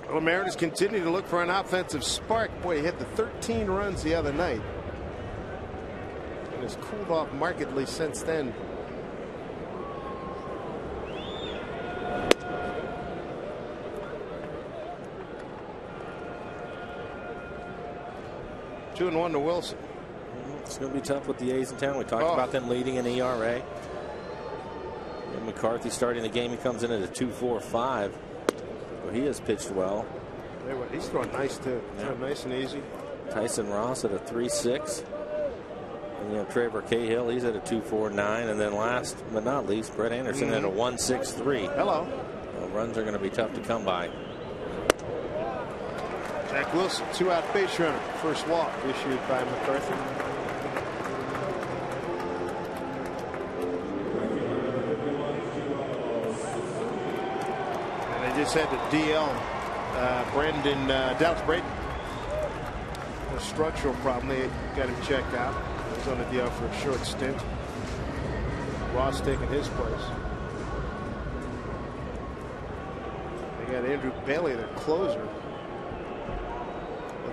S2: Well, the Mariners continue to look for an offensive spark. Boy, he hit the 13 runs the other night. And has cooled off markedly since then. Two and one to Wilson.
S3: It's going to be tough with the A's in town. We talked about them leading in ERA. And McCarthy starting the game, he comes in at a 2.45. Well, he has pitched well.
S2: He's throwing nice too. Throwing nice and easy.
S3: Tyson Ross at a 3.6. And you have Trevor Cahill, he's at a 2.49. And then last but not least, Brett Anderson at a 1.63.
S2: Hello.
S3: Well, runs are going to be tough to come by.
S2: Zach Wilson, 2-out base runner. First walk issued by McCarthy. And they just had to DL Dallas Braden. A structural problem. They got him checked out. He was on the DL for a short stint. Ross taking his place. They got Andrew Bailey, their closer.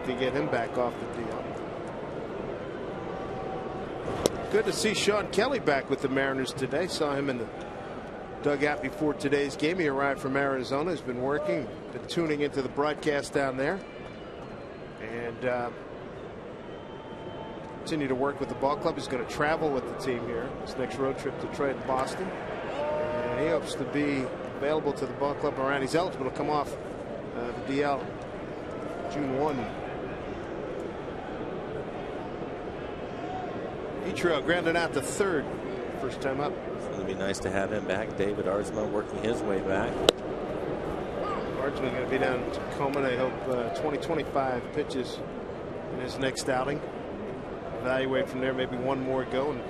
S2: To get him back off the deal. Good to see Sean Kelly back with the Mariners today. Saw him in the dugout before today's game. He arrived from Arizona. He's been working, been tuning into the broadcast down there, and continue to work with the ball club. He's going to travel with the team here. His next road trip to Detroit and Boston, and he hopes to be available to the ball club around. He's eligible to come off the DL June 1. Ichiro grounded out to third. First time up.
S3: It's going to be nice to have him back. David Ardsma working his way back.
S2: Ardsma going to be down in Tacoma. They hope 20-25 pitches in his next outing. Evaluate from there, maybe one more go and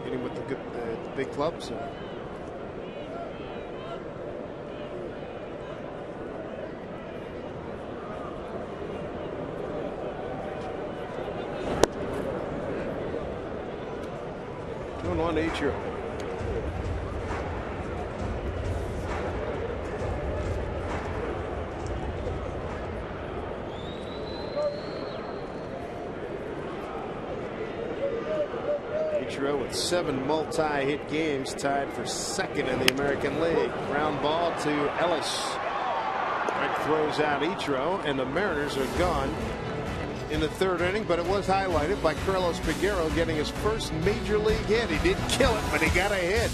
S2: get him with the big clubs. One to Ichiro. Ichiro with 7 multi-hit games, tied for second in the American League. Ground ball to Ellis. Right, throws out Ichiro, and the Mariners are gone in the third inning, but it was highlighted by Carlos Figueroa getting his first major league hit. He didn't kill it, but he got a hit.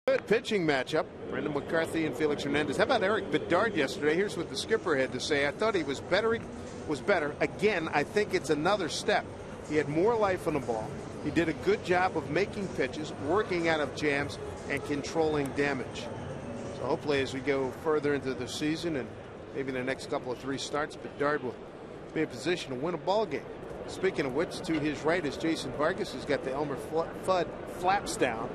S2: Good pitching matchup. Brendan McCarthy and Felix Hernandez. How about Eric Bedard yesterday? Here's what the skipper had to say. I thought he was better. Again, I think it's another step. He had more life on the ball. He did a good job of making pitches, working out of jams, and controlling damage. So hopefully as we go further into the season and maybe the next couple of 3 starts, Bedard will be in position to win a ball game. Speaking of which, to his right is Jason Vargas, who's got the Elmer Fudd flaps down.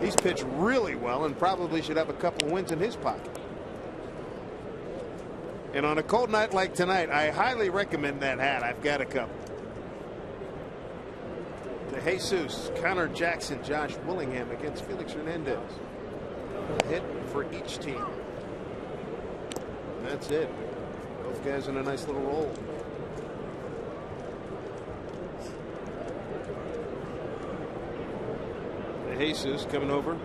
S2: He's pitched really well and probably should have a couple of wins in his pocket. And on a cold night like tonight, I highly recommend that hat. I've got a couple. To Jesus, Connor Jackson, Josh Willingham against Felix Hernandez. A hit for each team. And that's it. Both guys in a nice little roll. To Jesus coming over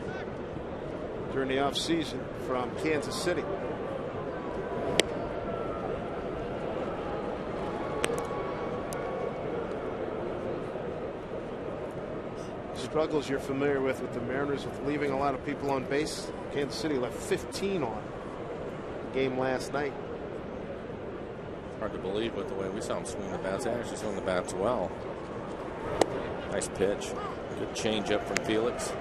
S2: during the offseason from Kansas City. Struggles you're familiar with the Mariners, with leaving a lot of people on base. Kansas City left 15 on the game last night.
S3: Hard to believe with the way we saw him swing the bats. Actually swing the bats well. Nice pitch. Good changeup from Felix.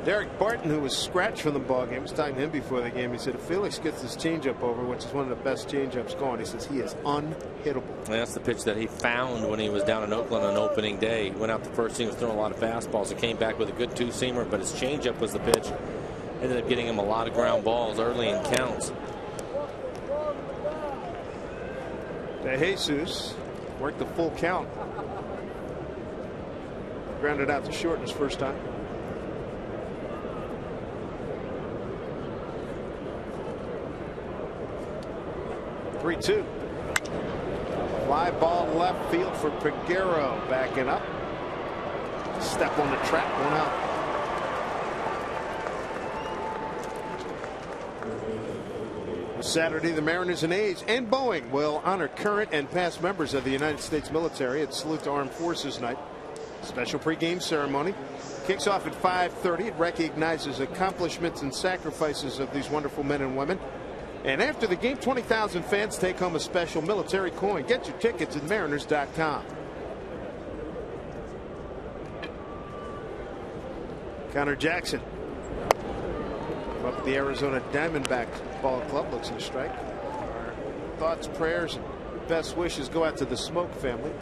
S2: Derek Barton, who was scratched from the ball game, was talking to him before the game. He said if Felix gets this changeup over, which is one of the best changeups going, he says he is unhittable.
S3: And that's the pitch that he found when he was down in Oakland on opening day. He went out the first inning, was throwing a lot of fastballs. He came back with a good two-seamer, but his changeup was the pitch. Ended up getting him a lot of ground balls early in counts.
S2: De Jesus worked the full count. Grounded out to short in his first time. 3-2. Fly ball left field for Peguero. Backing up. Step on the trap. One out. Saturday, the Mariners and A's and Boeing will honor current and past members of the United States military at Salute to Armed Forces Night. Special pregame ceremony kicks off at 5:30. It recognizes accomplishments and sacrifices of these wonderful men and women. And after the game, 20,000 fans take home a special military coin. Get your tickets at Mariners.com. Connor Jackson up the Arizona Diamondbacks ball club. Looks at a strike. Our thoughts, prayers, and best wishes go out to the Smoke family.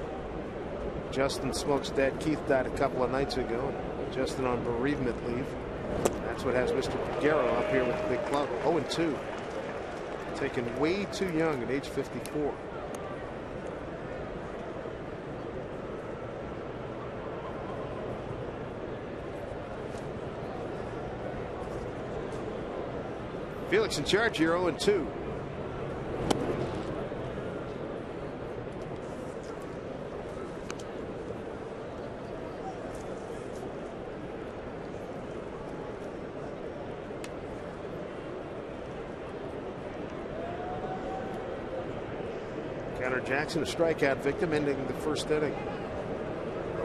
S2: Justin Smoke's dad Keith died a couple of nights ago. Justin on bereavement leave. That's what has Mr. Peguero up here with the big club. 0-2. Taken way too young at age 54. Felix in charge here, 0-2. Connor Jackson, a strikeout victim, ending the first inning.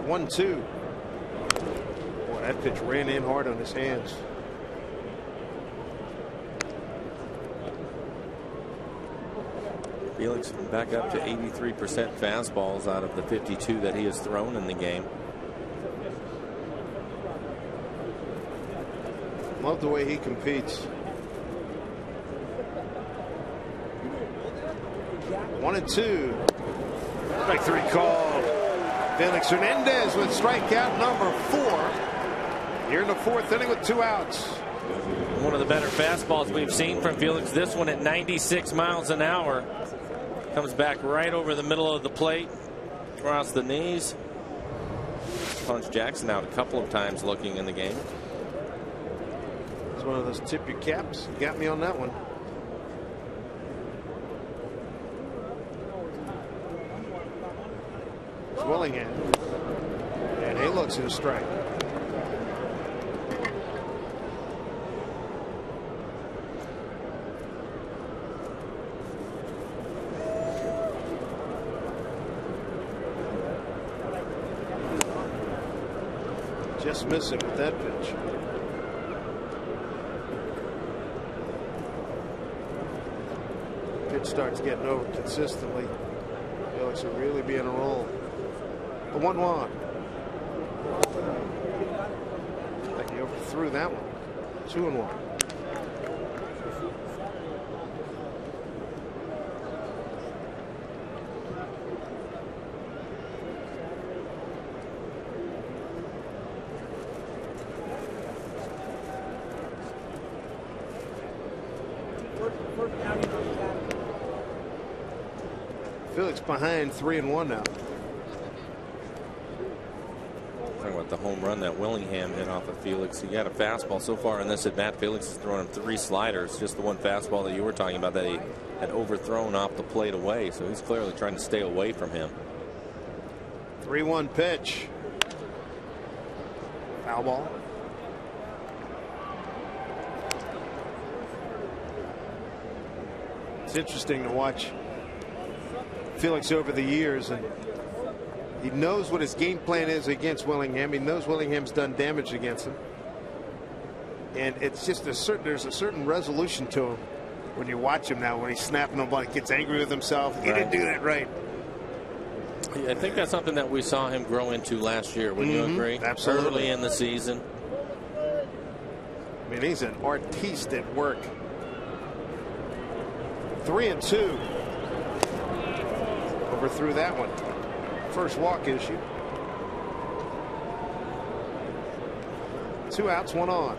S2: 1-2. Boy, that pitch ran in hard on his hands.
S3: Felix back up to 83% fastballs out of the 52 that he has thrown in the game.
S2: Love the way he competes. 1-2. Strike three called. Felix Hernandez with strikeout number 4. Here in the fourth inning with 2 outs.
S3: One of the better fastballs we've seen from Felix. This one at 96 miles an hour. Comes back right over the middle of the plate. Across the knees. Punched Jackson out a couple of times looking in the game.
S2: It's one of those tip your caps. You got me on that one. Willingham, and he looks at a strike. Just missing with that pitch. Pitch starts getting over consistently. Felix will really be in a roll. The 1-1. Like he overthrew that one. 2-1. Felix behind 3-1 now.
S3: Talking about the home run that Willingham hit off of Felix. He got a fastball so far in this at bat. Felix has thrown him 3 sliders. Just the one fastball that you were talking about that he had overthrown off the plate away. So he's clearly trying to stay away from him.
S2: 3-1 pitch. Foul ball. It's interesting to watch Felix over the years, and he knows what his game plan is against Willingham. He knows Willingham's done damage against him, and it's just there's a certain resolution to him when you watch him now. When he's snapping the ball, he gets angry with himself. He didn't do that right.
S3: I think that's something that we saw him grow into last year. Wouldn't you agree?
S2: Absolutely.
S3: Early in the season.
S2: I mean, he's an artiste at work. 3-2. Overthrew that one. First walk issue. 2 outs, 1 on.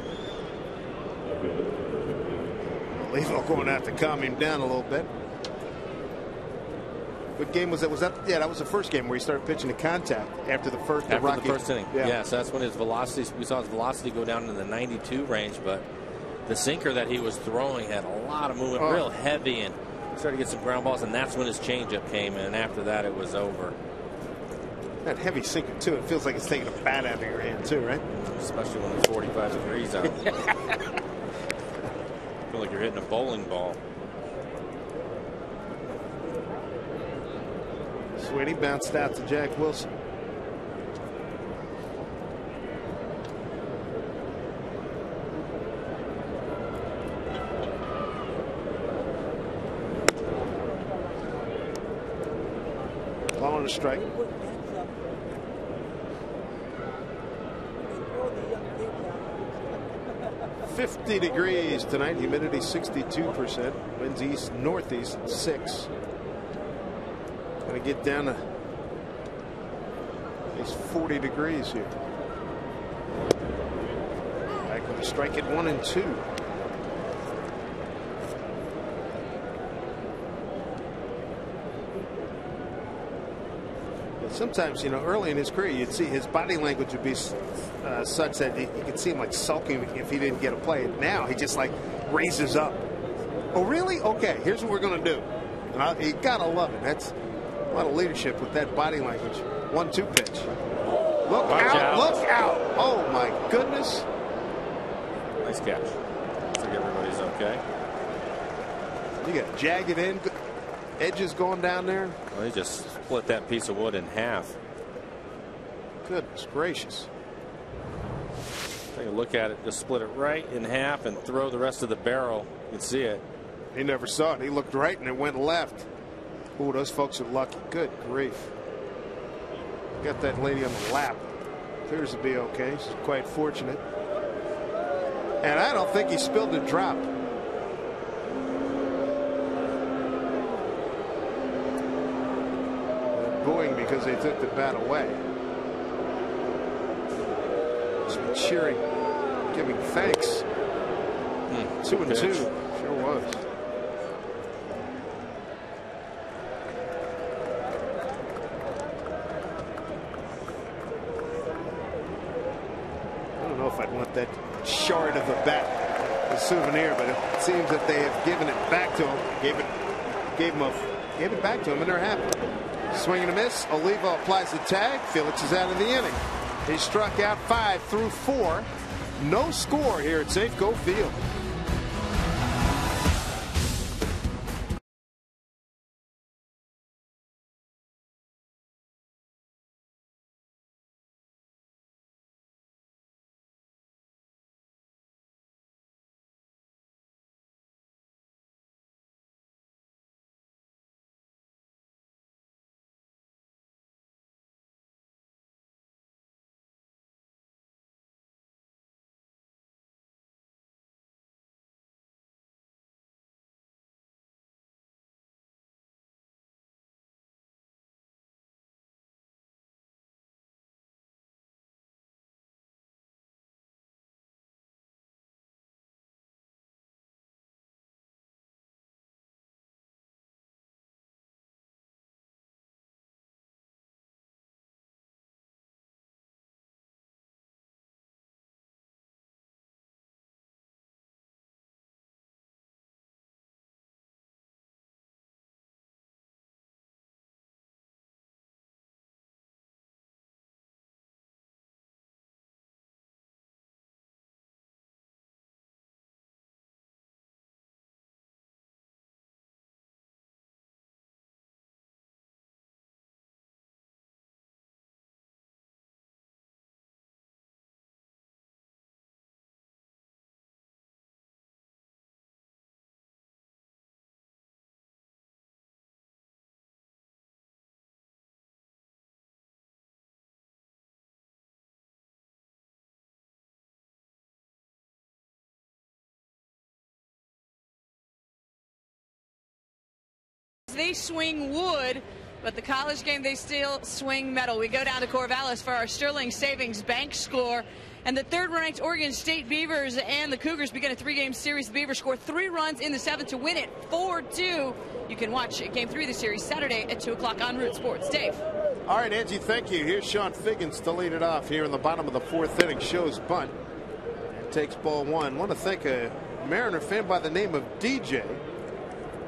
S2: Levo going to have to calm him down a little bit. What game was that? Yeah, that was the first game where he started pitching to contact after the first.
S3: After the first inning.
S2: Yeah.
S3: Yes, that's when his velocity. We saw his velocity go down to the 92 range, but the sinker that he was throwing had a lot of movement, real heavy, and started to get some ground balls, and that's when his changeup came in. And after that, it was over.
S2: That heavy sinker too. It feels like it's taking a bat out of your hand too, right?
S3: Especially when it's 45 degrees out. I feel like you're hitting a bowling ball.
S2: Sweeney bounced out to Jack Wilson. Ball on a strike. "50 degrees tonight. Humidity 62%. Winds east northeast 6. Going to get down to it's 40 degrees here. Back with a strike at 1-2. But sometimes, you know, early in his career, you'd see his body language would be such that you could see him like sulking if he didn't get a play. Now he just like raises up. Oh, really? Okay, here's what we're going to do. And you got to love it. That's a lot of leadership with that body language. 1-2 pitch. Look out. Look out. Oh, my goodness.
S3: Nice catch. Looks like everybody's okay.
S2: You got jagged in edges going down there.
S3: Well, he just split that piece of wood in half.
S2: Goodness gracious.
S3: Take a look at it. Just split it right in half and throw the rest of the barrel. You can see it.
S2: He never saw it. He looked right and it went left. Ooh, those folks are lucky. Good grief. Got that lady on the lap. Appears to be okay. She's quite fortunate. And I don't think he spilled a drop. They're booing because they took the bat away. Just been cheering, giving thanks. 2-2. Sure was. I don't know if I'd want that shard of the bat as a souvenir, but it seems that they have given it back to him. Gave it back to him, and they're happy. Swing and a miss. Oliva applies the tag. Felix is out of the inning. He struck out 5 through 4. No score here at Safeco Field.
S4: they swing wood, but the college game, they still swing metal. We go down to Corvallis for our Sterling Savings Bank score. And the third-ranked Oregon State Beavers and the Cougars begin a 3-game series. The Beavers score 3 runs in the 7th to win it 4-2. You can watch Game 3 of the series Saturday at 2 o'clock on Root Sports. Dave.
S2: All right, Angie, thank you. Here's Sean Figgins to lead it off here in the bottom of the 4th inning. Shows bunt and takes ball 1. Want to thank a Mariner fan by the name of DJ.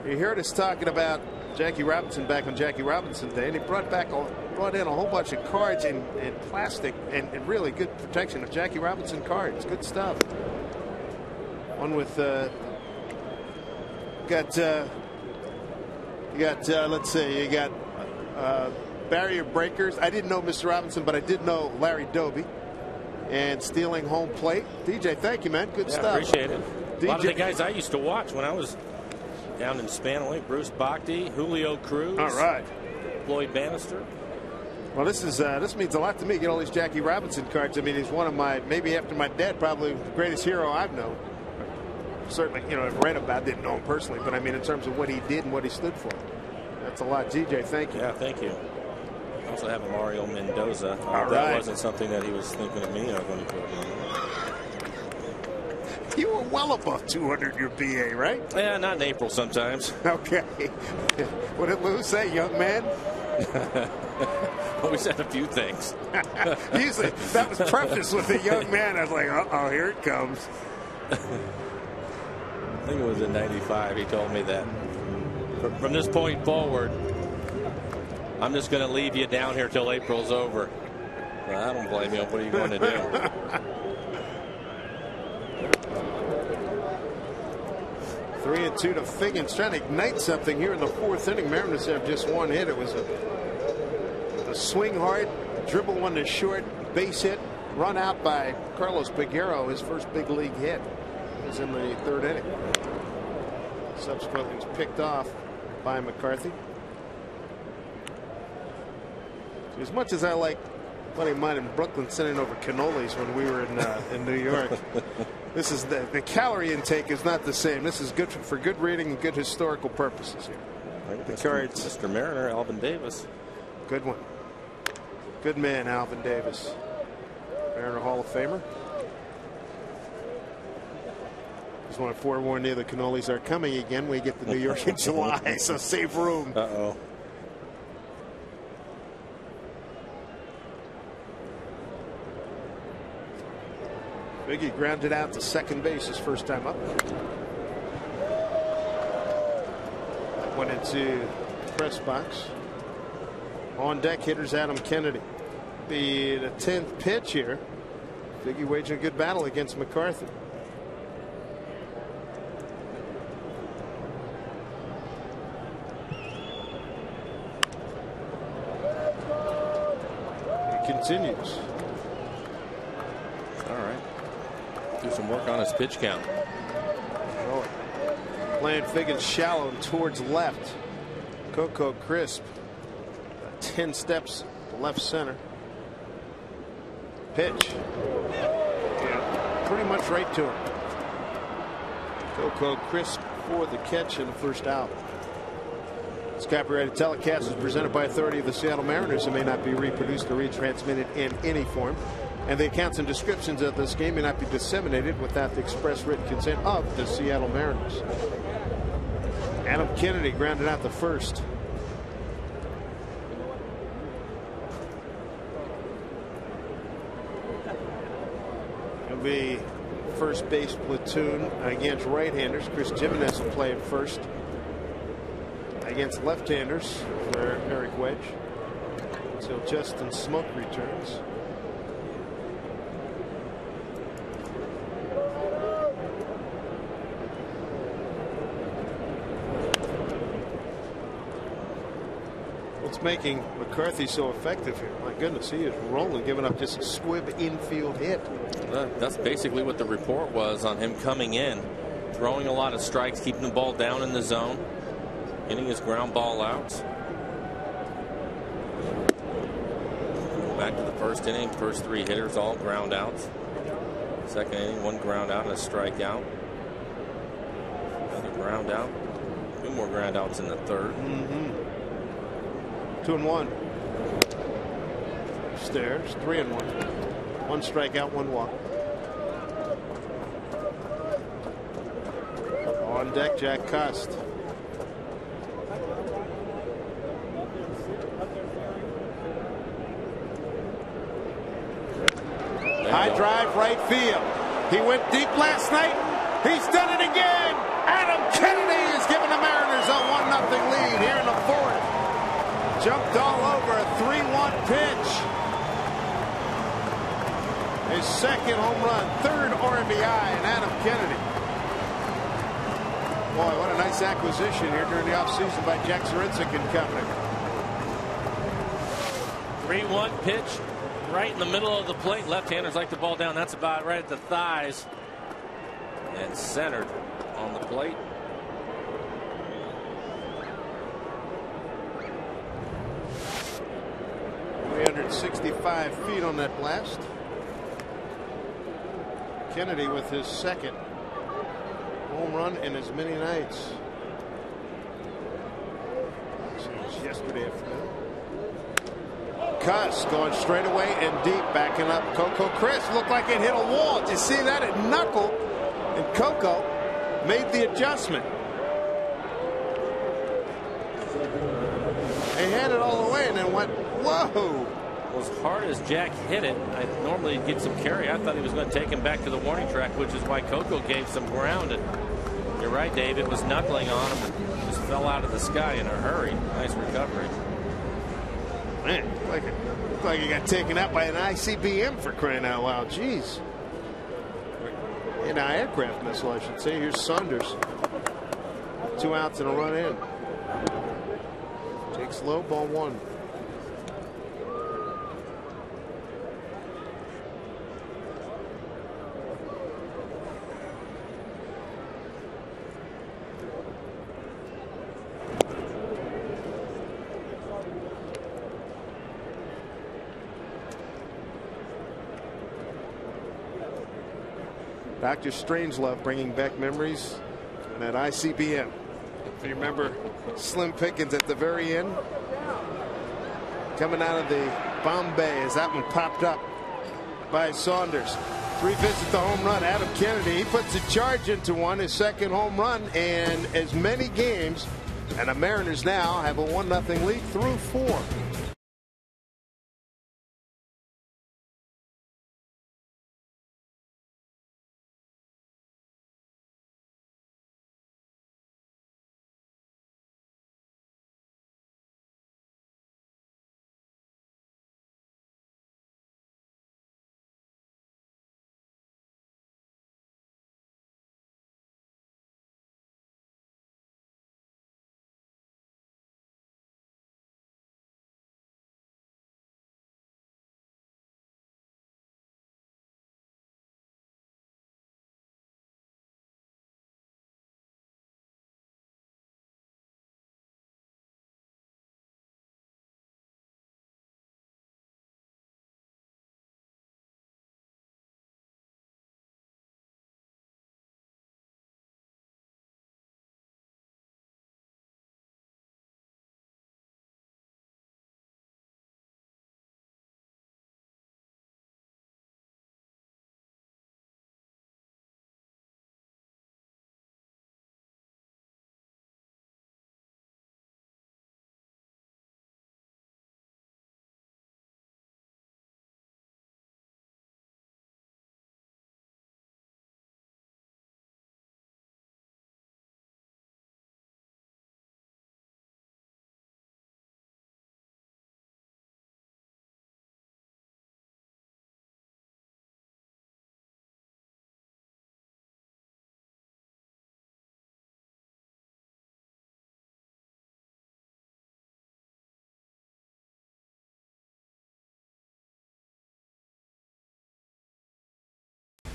S2: You heard us talking about Jackie Robinson back on Jackie Robinson Day, and he brought in a whole bunch of cards in plastic and really good protection of Jackie Robinson cards. Good stuff. One with let's see, you got barrier breakers. I didn't know Mr. Robinson, but I did know Larry Doby. And stealing home plate. DJ, thank you, man. Good stuff.
S3: Appreciate it. DJ. A lot of the guys I used to watch when I was down in Spanaway: Bruce Bhakti, Julio Cruz.
S2: All right.
S3: Floyd Bannister.
S2: Well, this means a lot to me. Get all these Jackie Robinson cards. I mean, he's one of my, maybe after my dad, probably the greatest hero I've known. Certainly, I've read about, didn't know him personally, but I mean, in terms of what he did and what he stood for. That's a lot. DJ, thank you.
S3: Yeah, thank you. I also have a Mario Mendoza.
S2: That
S3: wasn't something that he was thinking of me when he put it on.
S2: You were well above 200 your BA, right?
S3: Yeah, not in April sometimes.
S2: Okay. What did Lou say, young man?
S3: Well, we said a few things.
S2: Usually, that was prefaced with a young man. I was like, uh-oh, here it comes.
S3: I think it was in '95. He told me that. From this point forward, I'm just going to leave you down here till April's over. Well, I don't blame you. What are you going to do?
S2: 3-2 to Figgins, trying to ignite something here in the 4th inning. Mariners have just one hit. It was a swing hard, dribble one to short, base hit, run out by Carlos Peguero, his first big league hit. It was in the 3rd inning. Subsequently was picked off by McCarthy. As much as I like a buddy of mine in Brooklyn sending over cannolis when we were in New York, this is the calorie intake is not the same. This is good for good reading and good historical purposes here. The cards.
S3: Mr. Mariner, Alvin Davis.
S2: Good one. Good man, Alvin Davis. Mariner Hall of Famer. Just want to forewarn you, the cannolis are coming again. We get to New York in July, so save room.
S3: Uh-oh.
S2: Biggie grounded out to second base his first time up. Went into the press box. On deck, hitters Adam Kennedy. The 10th pitch here. Biggie waging a good battle against McCarthy. It continues.
S3: All right. Do some work on his pitch count.
S2: Oh, playing Figgins shallow towards left. Coco Crisp. 10 steps to left center. Pitch. Yeah, pretty much right to him. Coco Crisp for the catch and the first out. This copyrighted telecast is presented by authority of the Seattle Mariners and may not be reproduced or retransmitted in any form. And the accounts and descriptions of this game may not be disseminated without the express written consent of the Seattle Mariners. Adam Kennedy grounded out the first. It'll be first base platoon against right-handers. Chris Jimenez will play at first against left-handers for Eric Wedge until Justin Smoke returns. What's making McCarthy so effective here? My goodness, he is rolling, giving up just a squib infield hit.
S3: That's basically what the report was on him coming in, throwing a lot of strikes, keeping the ball down in the zone, getting his ground ball out. Go back to the first inning, first 3 hitters all ground outs. Second inning, 1 ground out and a strikeout. Another ground out. 2 more ground outs in the third.
S2: 2-1. Stairs, 3-1. 1 strikeout, 1 walk. On deck, Jack Cust. High drive, right field. He went deep last night. He's done it again. Adam Kennedy has given the Mariners a 1-0 lead here in the fourth. Jumped all over a 3-1 pitch. His second home run, 3rd RBI, and Adam Kennedy. Boy, what a nice acquisition here during the offseason by Jack Zarinsik and company.
S3: 3-1 pitch. Right in the middle of the plate. Left-handers like the ball down. That's about right at the thighs. And centered on the plate.
S2: .365 on that blast. Kennedy with his second home run in as many nights. Since yesterday afternoon. Cust going straight away and deep, backing up Coco Chris. Looked like it hit a wall. Did you see that? It knuckled, and Coco made the adjustment. He had it all the way and then went, whoa.
S3: Well, as hard as Jack hit it, I normally get some carry. I thought he was going to take him back to the warning track, which is why Coco gave some ground. And you're right, Dave. It was knuckling on him and just fell out of the sky in a hurry. Nice recovery.
S2: Man, looked like he got taken out by an ICBM, for crying out loud. Jeez. An aircraft missile, I should say. Here's Saunders. 2 outs and a run in. Takes low, ball 1. Dr. Strangelove bringing back memories from that ICBM. If you remember Slim Pickens at the very end, coming out of the bomb bay as that one popped up by Saunders. Revisit the home run. Adam Kennedy, he puts a charge into one, his second home run, and as many games. And the Mariners now have a 1-0 lead through 4.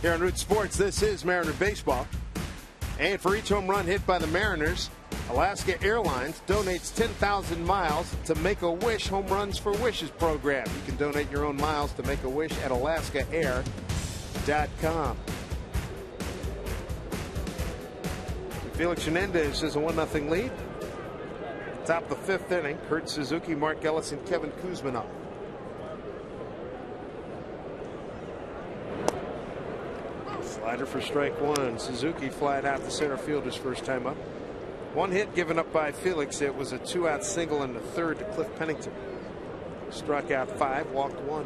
S2: Here on Root Sports, this is Mariner Baseball. And for each home run hit by the Mariners, Alaska Airlines donates 10,000 miles to Make-A-Wish Home Runs for Wishes program. You can donate your own miles to Make-A-Wish at AlaskaAir.com. Felix Hernandez has a 1-0 lead. Top of the 5th inning. Kurt Suzuki, Mark Ellis, and Kevin Kuzminov. Slider for strike one. Suzuki flying out to center field his first time up. One hit given up by Felix. It was a 2-out single in the third to Cliff Pennington. Struck out 5, walked 1.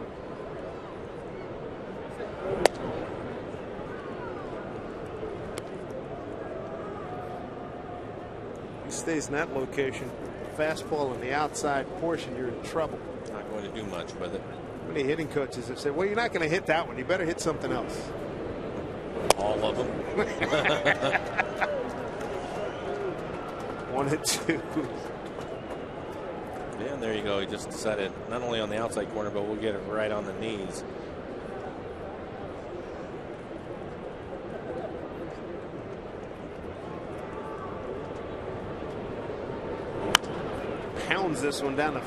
S2: He stays in that location. Fastball in the outside portion, you're in trouble.
S3: Not going to do much with it.
S2: Many hitting coaches have said, well, you're not going to hit that one. You better hit something else.
S3: All of them.
S2: 1-2.
S3: Yeah, and there you go. He just decided not only on the outside corner, but we'll get it right on the knees.
S2: Pounds this one down the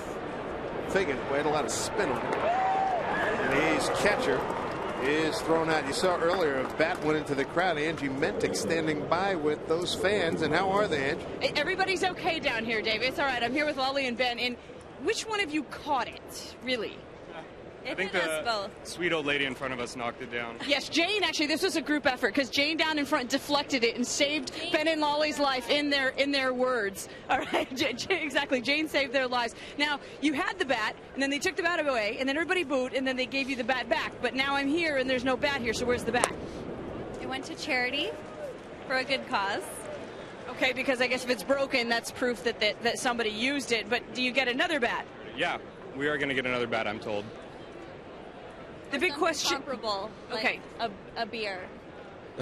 S2: Figgin. We had a lot of spin on it. And his catcher is thrown out. You saw earlier a bat went into the crowd. Angie Mentic standing by with those fans. And how are they, Angie?
S4: Everybody's okay down here, Dave. It's all right. I'm here with Lolly and Ben. And which one of you caught it, really?
S5: I think the sweet old lady in front of us knocked it down.
S4: Yes, Jane, actually, this was a group effort because Jane down in front deflected it and saved Ben and Lolly's life in their words. All right, exactly. Jane saved their lives. Now, you had the bat, and then they took the bat away, and then everybody booed, and then they gave you the bat back. But now I'm here, and there's no bat here, so where's the bat?
S6: It went to charity for a good cause.
S4: Okay, because I guess if it's broken, that's proof that somebody used it. But do you get another bat?
S5: Yeah, we are going to get another bat, I'm told.
S4: The big question.
S6: Comparable, like a beer.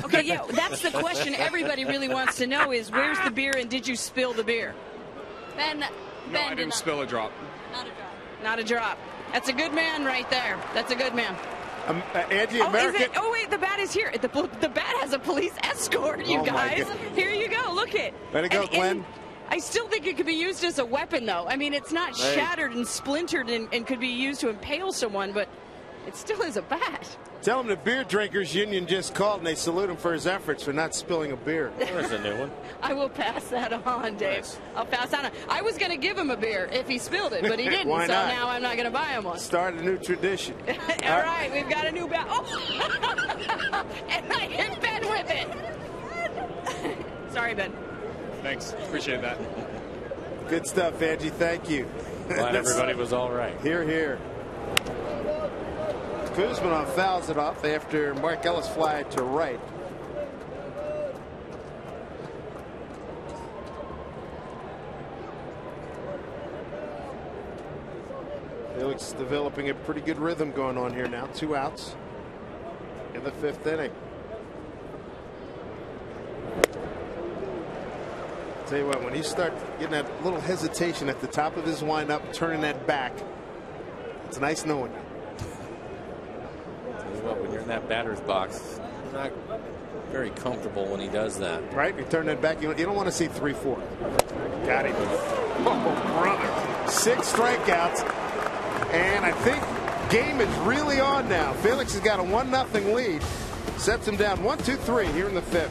S4: Okay, yeah, that's the question everybody really wants to know is where's the beer and did you spill the beer?
S6: Ben
S5: I didn't spill a drop.
S6: Not a drop.
S4: Not a drop. That's a good man right there. That's a good man.
S2: Angie, American.
S4: Oh, wait, the bat is here. The bat has a police escort, you guys. Here you go. Look it.
S2: Way to go, Glenn.
S4: I still think it could be used as a weapon, though. I mean, it's not shattered and splintered and could be used to impale someone, but it still is a bat.
S2: Tell him the Beer Drinkers Union just called and they salute him for his efforts for not spilling a beer.
S3: There's a new one.
S4: I will pass that on, Dave.
S3: Nice.
S4: I'll pass that on. I was going to give him a beer if he spilled it, but he didn't.
S2: Why
S4: so
S2: not?
S4: now I'm not going to buy him one.
S2: Start a new tradition.
S4: All right, we've got a new bat. Oh! And I hit Ben with it. Sorry, Ben.
S5: Thanks. Appreciate that.
S2: Good stuff, Angie. Thank you.
S3: Glad everybody was all right.
S2: Here, here. Kuzminov fouls it off after Mark Ellis flied to right. Felix developing a pretty good rhythm going on here now. 2 outs in the 5th inning. Tell you what, when he starts getting that little hesitation at the top of his windup, turning that back, it's nice knowing you.
S3: When you're in that batter's box, you're not very comfortable when he does that.
S2: Right? You turn that back. You don't want to see 3-4. Got him. Oh, brother. 6 strikeouts. And I think game is really on now. Felix has got a 1-0 lead. Sets him down 1-2-3 here in the 5th.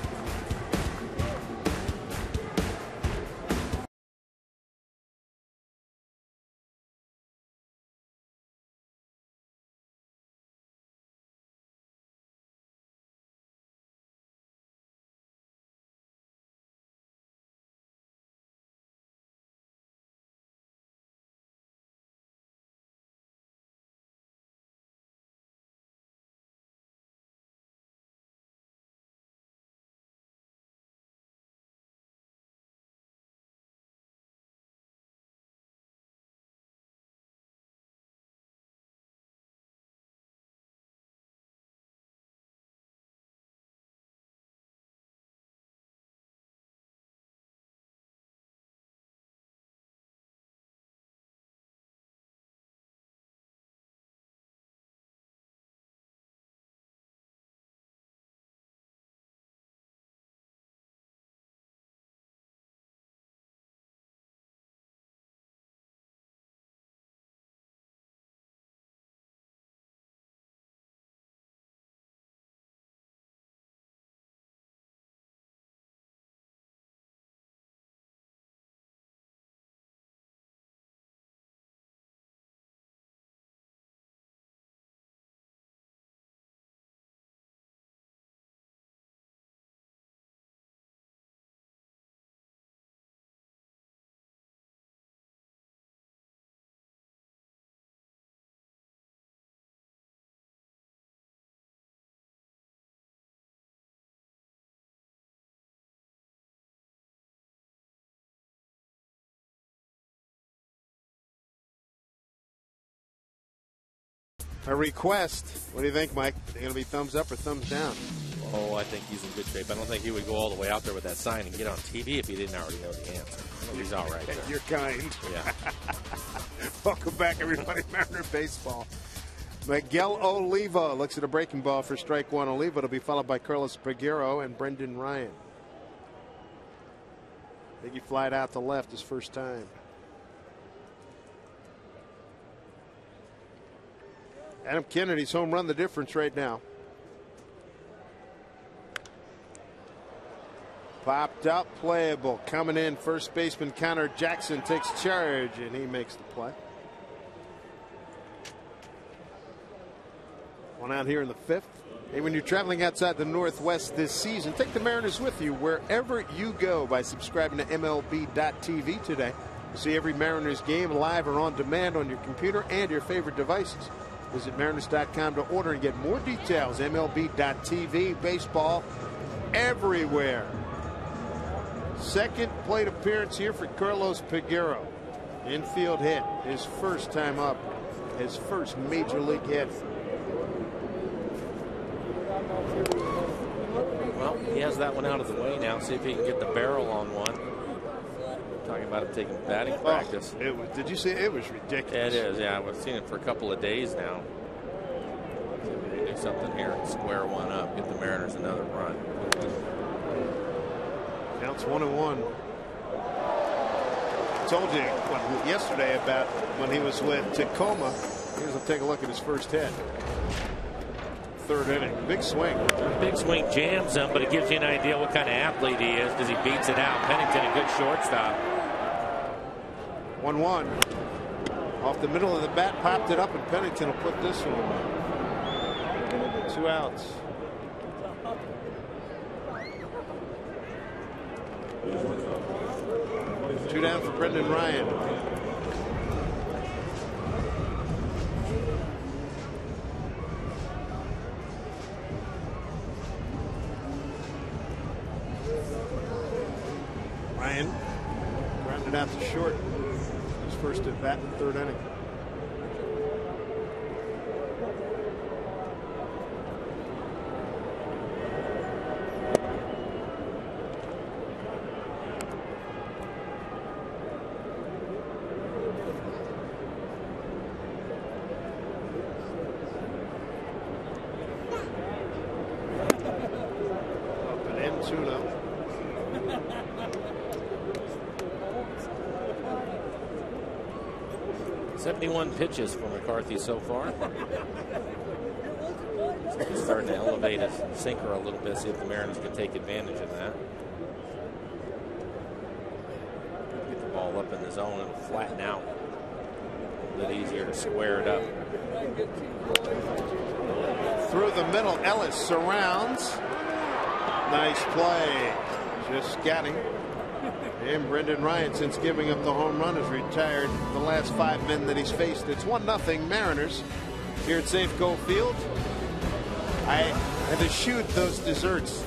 S2: a request. What do you think, Mike? Are they going to be thumbs up or thumbs down?
S3: Oh, I think he's in good shape. I don't think he would go all the way out there with that sign and get on TV if he didn't already know the answer. Well, he's all right there.
S2: You're kind.
S3: Yeah.
S2: Welcome back, everybody. Mariner Baseball. Miguel Oliva looks at a breaking ball for strike one. Oliva to be followed by Carlos Peguero and Brendan Ryan. Biggie flied out to left his first time. Adam Kennedy's home run the difference right now. Popped up, playable. Coming in, first baseman Connor Jackson takes charge, and he makes the play. One out here in the fifth. Hey, when you're traveling outside the Northwest this season, take the Mariners with you wherever you go by subscribing to MLB.tv today. See every Mariners game live or on demand on your computer and your favorite devices. Visit Mariners.com to order and get more details. MLB.tv, baseball everywhere. Second plate appearance here for Carlos Peguero. Infield hit, his first time up, his first major league hit.
S3: Well, he has that one out of the way now. See if he can get the barrel on one. Talking about him taking batting practice.
S2: Did you see it? It was ridiculous.
S3: It is, yeah. We've seen it for a couple of days now. See if we can do something here and square one up, get the Mariners another run.
S2: Counts 1-1. Told you yesterday about when he was with Tacoma. Here's a take a look at his first hit. Third inning. Big swing.
S3: Big swing jams him, but it gives you an idea what kind of athlete he is because he beats it out. Pennington, a good shortstop.
S2: 1-1. Off the middle of the bat, popped it up, and Pennington will put this one. 2 outs. Two down for Brendan Ryan. Ryan grounded out to short. His first at bat in the third inning. Up and in, 2-0.
S3: .71 pitches for McCarthy so far. He's starting to elevate his sinker a little bit, see if the Mariners can take advantage of that. Get the ball up in the zone and flatten out. A little bit easier to square it up.
S2: Through the middle, Ellis surrounds. Nice play. Just scatting. And Brendan Ryan, since giving up the home run, has retired the last 5 men that he's faced. It's 1-0 Mariners here at Safeco Field. I had to shoot those desserts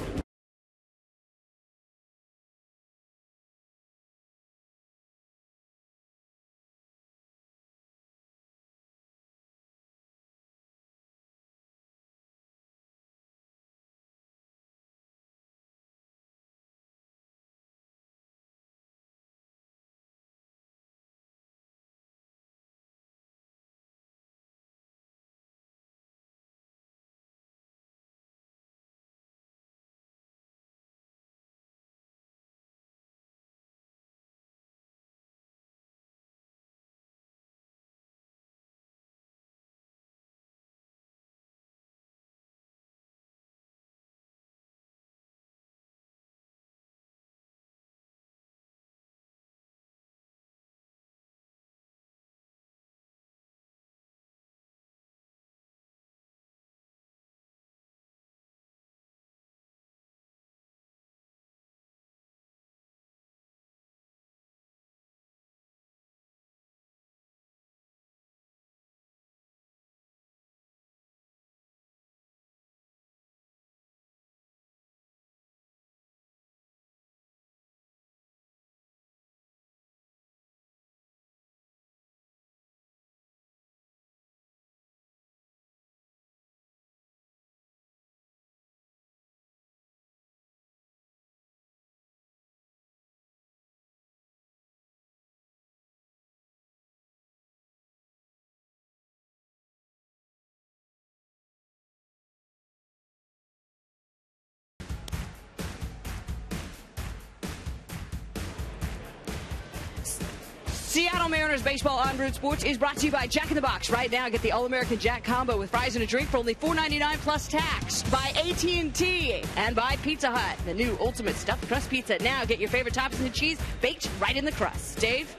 S4: Seattle Mariners baseball on Root Sports is brought to you by Jack in the Box. Right now, get the All-American Jack combo with fries and a drink for only $4.99 plus tax. By AT&T and by Pizza Hut, the new ultimate stuffed crust pizza. Now get your favorite toppings and cheese baked right in the crust. Dave?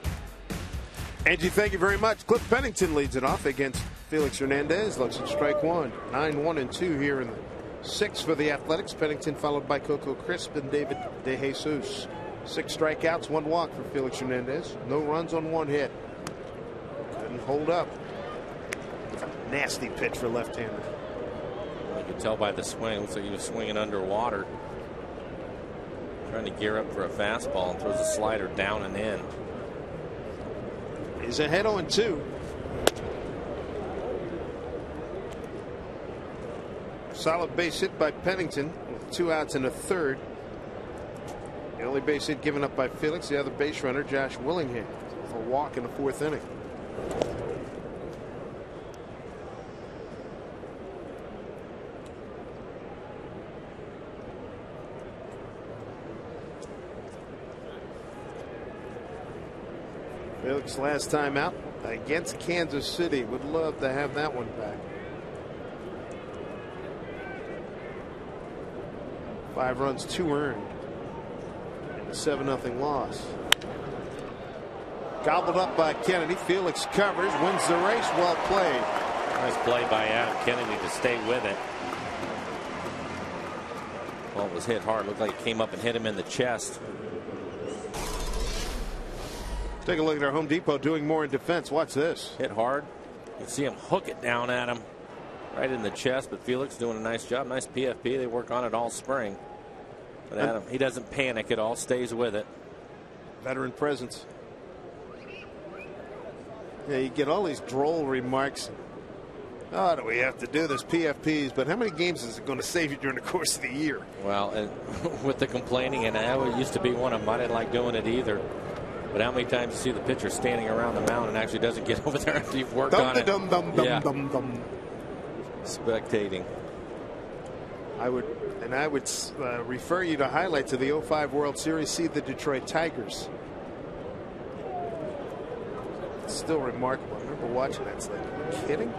S2: Angie, thank you very much. Cliff Pennington leads it off against Felix Hernandez. Looks at strike one. 9-1-2 here in the sixth for the Athletics. Pennington followed by Coco Crisp and David DeJesus. 6 strikeouts, 1 walk for Felix Hernandez. No runs on 1 hit. Couldn't hold up. Nasty pitch for left-hander.
S3: You can tell by the swing. Looks like he was swinging underwater. Trying to gear up for a fastball and throws a slider down and in.
S2: He's ahead 0-2. Solid base hit by Pennington with 2 outs and a third. The only base hit given up by Felix, the other base runner, Josh Willingham, with a walk in the 4th inning. Felix last time out against Kansas City. Would love to have that one back. 5 runs, 2 earned. 7-0 loss. Gobbled up by Kennedy. Felix covers, wins the race. Well played.
S3: Nice play by Adam Kennedy to stay with it. Ball was hit hard. Looked like it came up and hit him in the chest.
S2: Take a look at our Home Depot doing more in defense. Watch this.
S3: Hit hard. You can see him hook it down at him right in the chest. But Felix doing a nice job. Nice PFP. They work on it all spring. But Adam, he doesn't panic at all, stays with it.
S2: Veteran presence. Yeah, you get all these droll remarks. Oh, do we have to do this PFPs? But how many games is it going to save you during the course of the year?
S3: Well, and with the complaining, and I used to be one of them. I didn't like doing it either. But how many times you see the pitcher standing around the mound and actually doesn't get over there after you've worked on it? Spectating. I would
S2: refer you to highlights of the 05 World Series. See the Detroit Tigers. It's still remarkable. I remember watching that. It's like, are you kidding?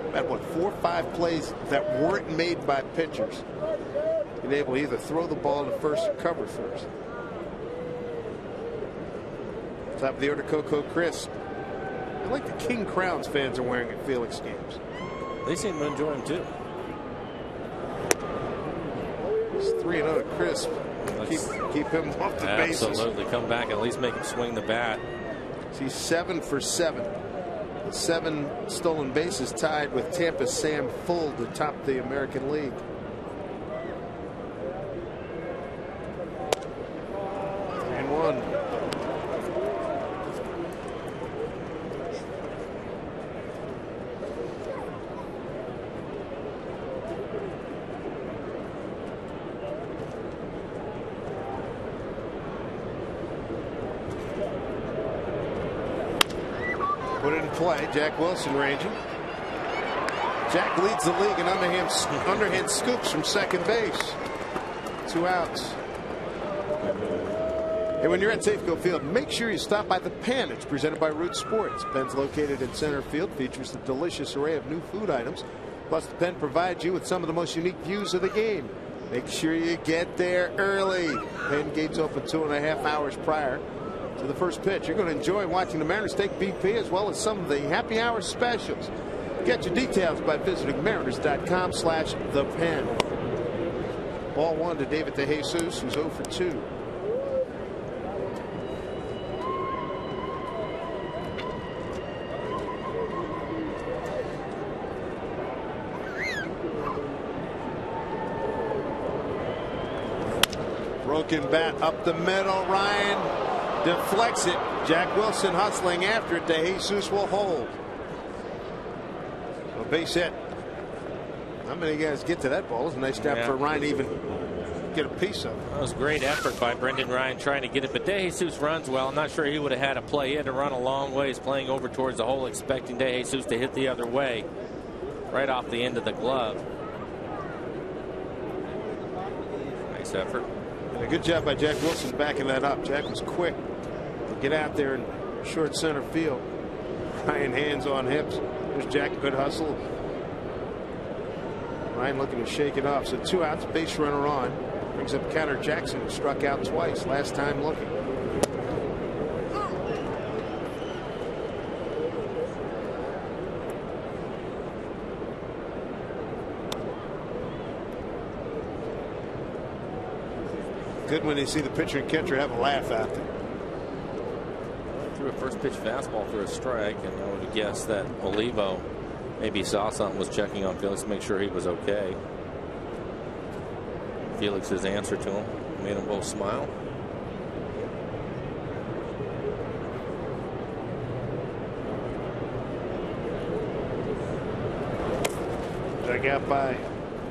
S2: About 4 or 5 plays that weren't made by pitchers. Being able to either throw the ball to first or cover first. Top of the order, Coco Crisp. I like the King Crowns fans are wearing at Felix games.
S3: They seem to enjoy him too.
S2: It's 3-0 to Crisp. Keep him off the bases.
S3: Absolutely. Come back and at least make him swing the bat.
S2: He's 7 for 7. 7 stolen bases, tied with Tampa's Sam Fuld to top the American League. And 1. Put it in play. Jack Wilson ranging. Jack leads the league in underhand scoops from second base. 2 outs. And when you're at Safeco Field, make sure you stop by the Pen. It's presented by Root Sports. Pen's located in center field, features a delicious array of new food items. Plus, the Pen provides you with some of the most unique views of the game. Make sure you get there early. Pen gates open 2.5 hours prior to the first pitch. You're going to enjoy watching the Mariners take BP as well as some of the happy hour specials. Get your details by visiting mariners.com/thepen. Ball 1 to David DeJesus, who's 0 for 2. Broken bat up the middle. Ryan deflects it. Jack Wilson hustling after it. DeJesus will hold. A base hit. How many guys get to that ball? It's a nice job for Ryan to even get a piece of it.
S3: That was great effort by Brendan Ryan trying to get it, but DeJesus runs well. I'm not sure he would have had a play. He had to run a long ways playing over towards the hole, expecting DeJesus to hit the other way right off the end of the glove. Nice effort.
S2: And a good job by Jack Wilson backing that up. Jack was quick to get out there in short center field. Ryan hands on hips. There's Jack. Good hustle. Ryan looking to shake it off. So 2 outs, base runner on. Brings up Connor Jackson, who struck out twice last time looking. Good when you see the pitcher and catcher have a laugh out there.
S3: Threw a first pitch fastball for a strike, and I would guess that Olivo maybe saw something, was checking on Felix to make sure he was okay. Felix's answer to him made them both smile.
S2: Dug out by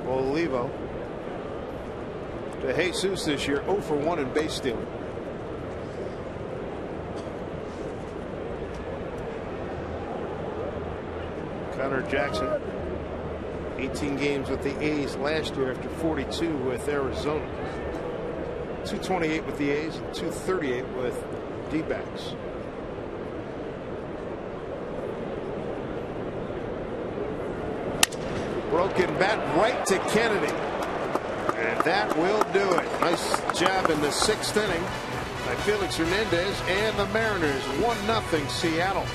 S2: Olivo. De Jesus this year 0 for 1 in base stealing. Connor Jackson, 18 games with the A's last year after 42 with Arizona. 228 with the A's and 238 with D-backs. Broken bat right to Kennedy. And that will do it. Nice job in the 6th inning by Felix Hernandez and the Mariners. 1-0 Seattle.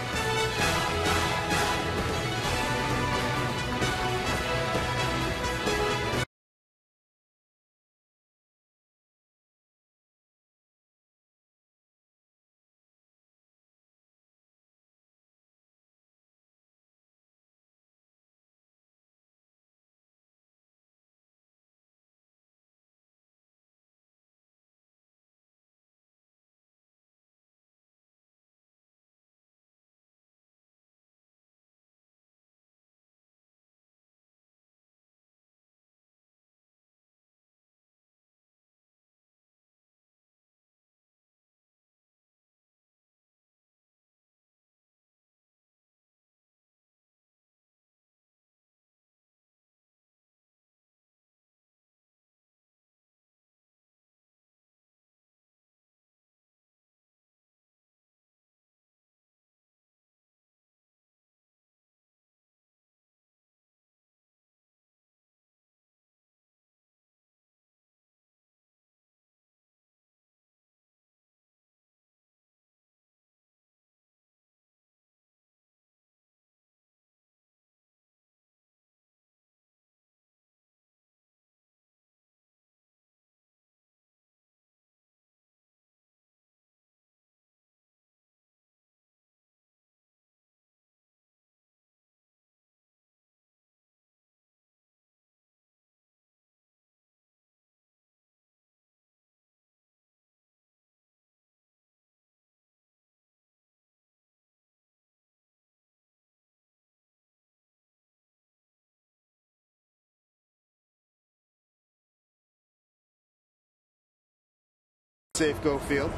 S2: Safeco Field.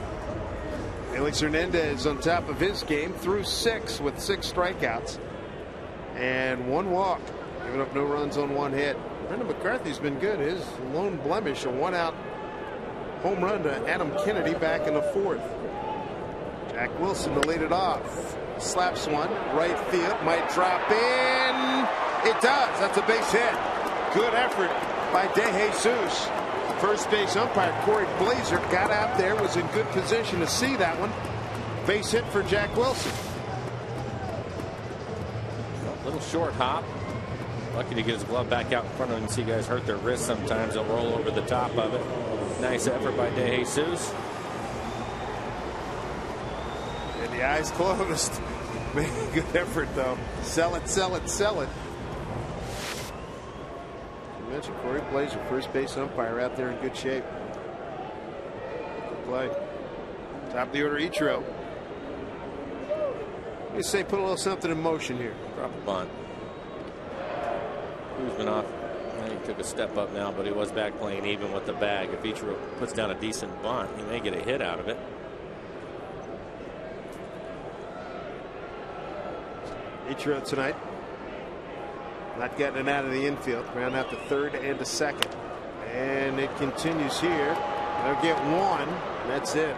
S2: Felix Hernandez on top of his game through 6 with 6 strikeouts and 1 walk, giving up no runs on 1 hit. Brendan McCarthy's been good. His lone blemish, a 1-out home run to Adam Kennedy back in the 4th. Jack Wilson to lead it off. Slaps one, right field, might drop in. It does. That's a base hit. Good effort by De Jesus. First base umpire Corey Blazer got out there, was in good position to see that one. Base hit for Jack Wilson.
S3: A little short hop. Lucky to get his glove back out in front of him. See guys hurt their wrists sometimes. They'll roll over the top of it. Nice effort by De Jesus.
S2: And the eyes closed. Good effort though. Sell it, sell it, sell it. You mentioned Corey Blazer, first base umpire, out there in good shape. Good play. Top of the order, Ichiro. You say put a little something in motion here.
S3: Drop a bunt. Kuzminoff, he took a step up now, but he was back playing even with the bag. If Ichiro puts down a decent bunt, he may get a hit out of it.
S2: Ichiro tonight, not getting it out of the infield. Ground out to third and to second. And it continues here. They'll get one. That's it.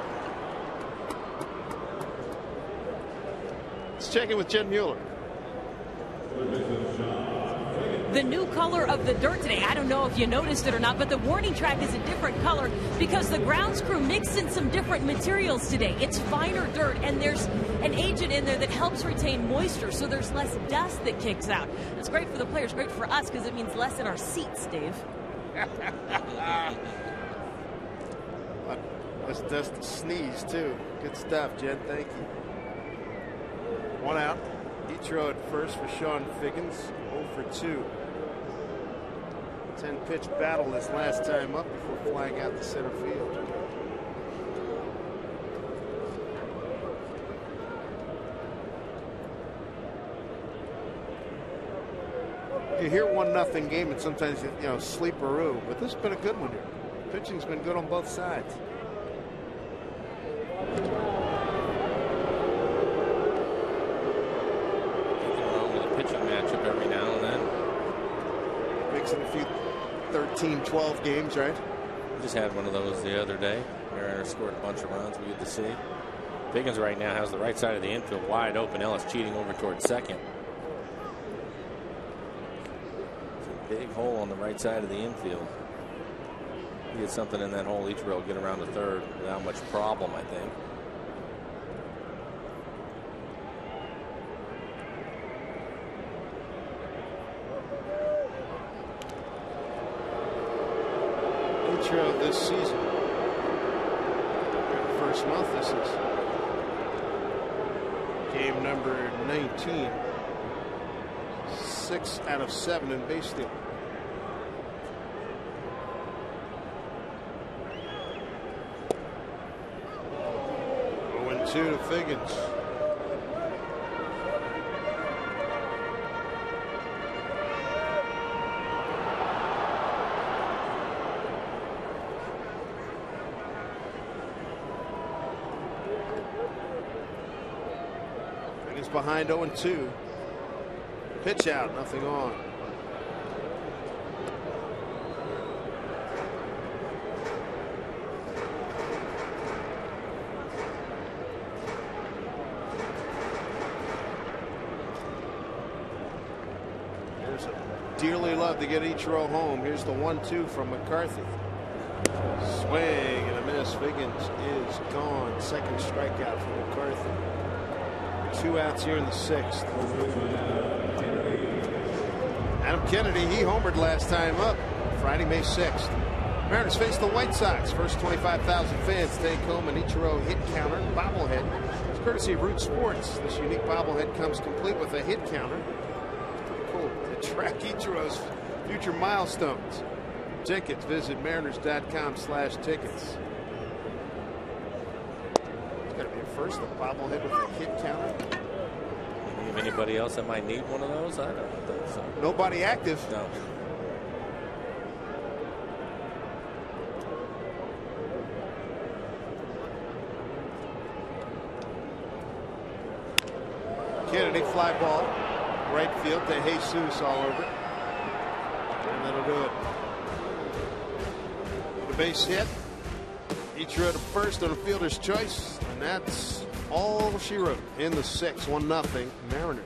S2: check in with Jen Mueller.
S7: The new color of the dirt today, I don't know if you noticed it or not, but the warning track is a different color because the grounds crew mixed in some different materials today. It's finer dirt, and there's an agent in there that helps retain moisture, so there's less dust that kicks out. It's great for the players, great for us, because it means less in our seats, Dave.
S2: Less dust to sneeze, too. Good stuff, Jen. Thank you. 1 out. Ichiro at first for Sean Figgins. 0 for 2. 10-pitch battle his last time up before flying out to center field. You hear 1-0 game and sometimes you know sleeperoo, but this has been a good one here. Pitching's been good on both sides.
S3: Nothing wrong with a pitching matchup every now and then.
S2: Makes it a few 13-12 games, right?
S3: We just had one of those the other day. Mariner scored a bunch of runs. We get to see. Figgins right now has the right side of the infield wide open. Ellis cheating over towards second. It's a big hole on the right side of the infield. He get something in that hole, Ichiro will get around the third without much problem, I think.
S2: Ichiro this season. First month, this is game number 19. 6 out of 7 in base stealing. 0-2 to Figgins. Figgins behind 0-2. Pitch out, nothing on. There's a dearly love to get Ichiro home. Here's the 1-2 from McCarthy. Swing and a miss. Figgins is gone. Second strikeout for McCarthy. 2 outs here in the 6th. Adam Kennedy, he homered last time up Friday, May 6th. Mariners face the White Sox. First 25,000 fans take home an Ichiro hit counter bobblehead. It's courtesy of Root Sports. This unique bobblehead comes complete with a hit counter. Pretty cool to track Ichiro's future milestones. Tickets, visit mariners.com/tickets. It's got to be a first, a bobblehead with a hit counter.
S3: Anybody else that might need one of those? I don't think so.
S2: Nobody active.
S3: No.
S2: Kennedy fly ball. Right field to Jesus all over. And that'll do it. The base hit. Ichiro to first on a fielder's choice. And that's all she wrote in the 6th. 1-0 Mariners.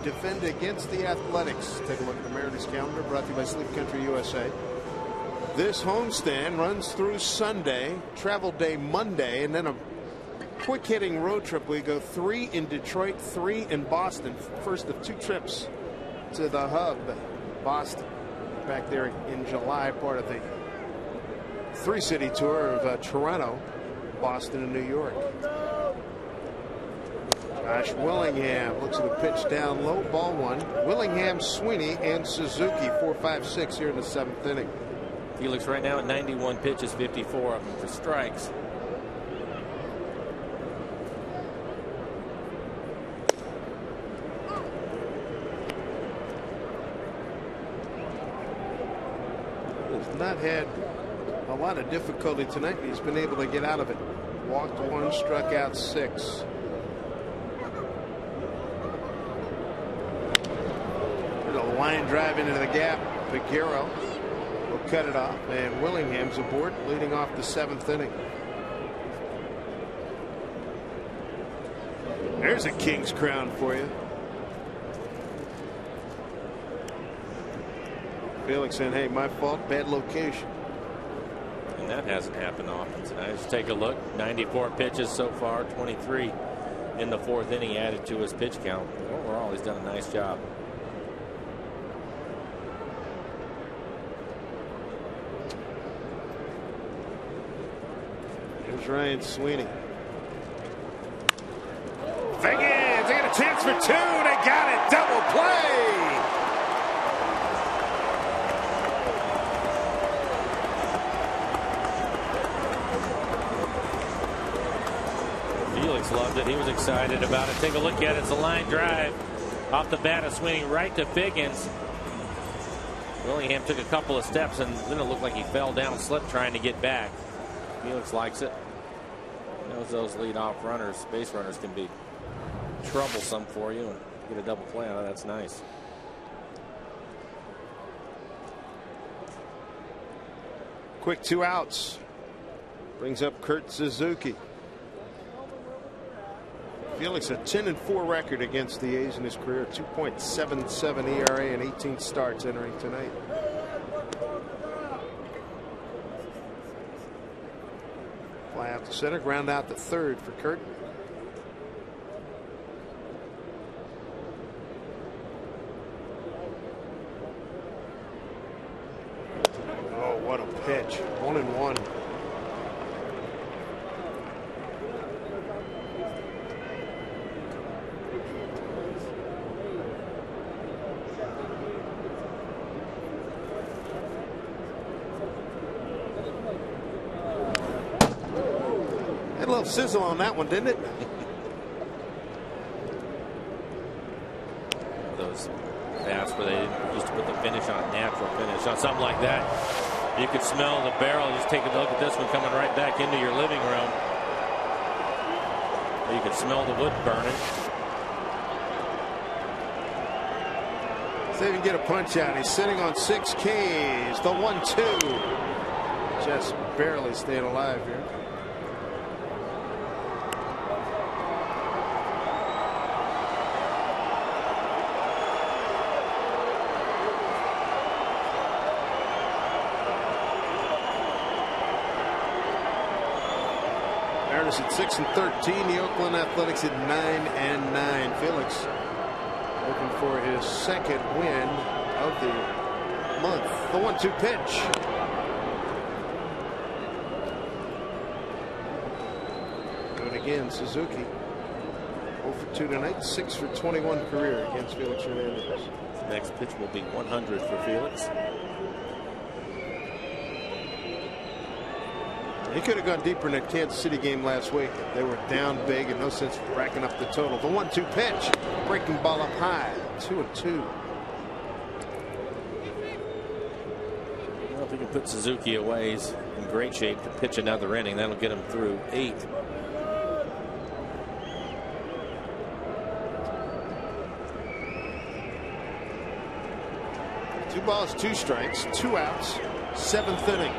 S2: defend against the Athletics. Take a look at the Mariners calendar, brought to you by Sleep Country USA. This homestand runs through Sunday, travel day Monday, and then a quick hitting road trip. We go 3 in Detroit, 3 in Boston. First of 2 trips to the hub, Boston. Back there in July, part of the 3-city tour of Toronto, Boston, and New York. Josh Willingham looks at the pitch down low, ball 1. Willingham, Sweeney, and Suzuki 4, 5, 6 here in the 7th inning.
S3: Felix right now at 91 pitches, 54 of them for strikes.
S2: He's not had a lot of difficulty tonight. He's been able to get out of it. Walked 1, struck out 6. There's a line drive into the gap. Figueroa will cut it off, and Willingham's aboard, leading off the 7th inning. There's a king's crown for you. Felix saying, hey, my fault, bad location.
S3: And that hasn't happened often tonight. Let's take a look. 94 pitches so far, 23 in the 4th inning added to his pitch count. Overall, he's done a nice job.
S2: Here's Ryan Sweeney. Figgins, they got a chance for 2. They got it. Double play.
S3: Felix loved it. He was excited about it. Take a look at it. It's a line drive off the bat of Sweeney right to Figgins. Willingham took a couple of steps, and then it looked like he fell down, slipped trying to get back. Felix likes it. He knows those lead-off runners, base runners, can be troublesome for you, and get a double play out of that's nice.
S2: Quick 2 outs. Brings up Kurt Suzuki. Felix a 10-4 record against the A's in his career. 2.77 ERA and 18 starts entering tonight. Fly out to center, ground out to third for Kurt. Oh, what a pitch. 1-1. Had a little sizzle on that one, didn't it?
S3: Those bats where they used to put the finish on, natural finish on something like that. You could smell the barrel. Just take a look at this one coming right back into your living room. You could smell the wood burning.
S2: See if he can get a punch out. He's sitting on 6 Ks. The 1-2. Just barely staying alive here. Mariners at 6-13. The Oakland Athletics at 9-9. Felix looking for his 2nd win of the month. The 1-2 pitch. Do it again, Suzuki. 0 for 2 tonight, 6 for 21 career against Felix Hernandez.
S3: Next pitch will be 100 for Felix.
S2: He could have gone deeper in that Kansas City game last week. They were down big and no sense racking up the total. The 1-2 pitch. Breaking ball up high. 2-2.
S3: Well, if he can put Suzuki away, he's in great shape to pitch another inning. That'll get him through 8.
S2: Two balls, 2 strikes, 2 outs, 7th inning.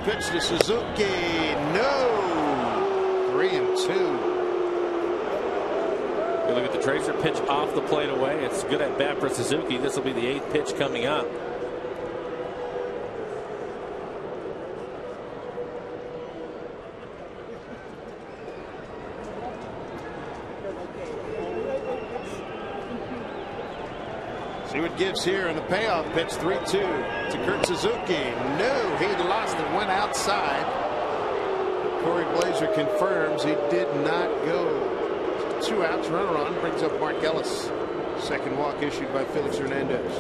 S2: Pitch to Suzuki. No. 3-2.
S3: You look at the tracer pitch off the plate away. It's good at bat for Suzuki. This will be the 8th pitch coming up.
S2: See what gives here in the payoff pitch. 3-2 to Kurt Suzuki. No, he lost it, went outside. Corey Blazer confirms he did not go. 2 outs, runner on, brings up Mark Ellis. Second walk issued by Felix Hernandez.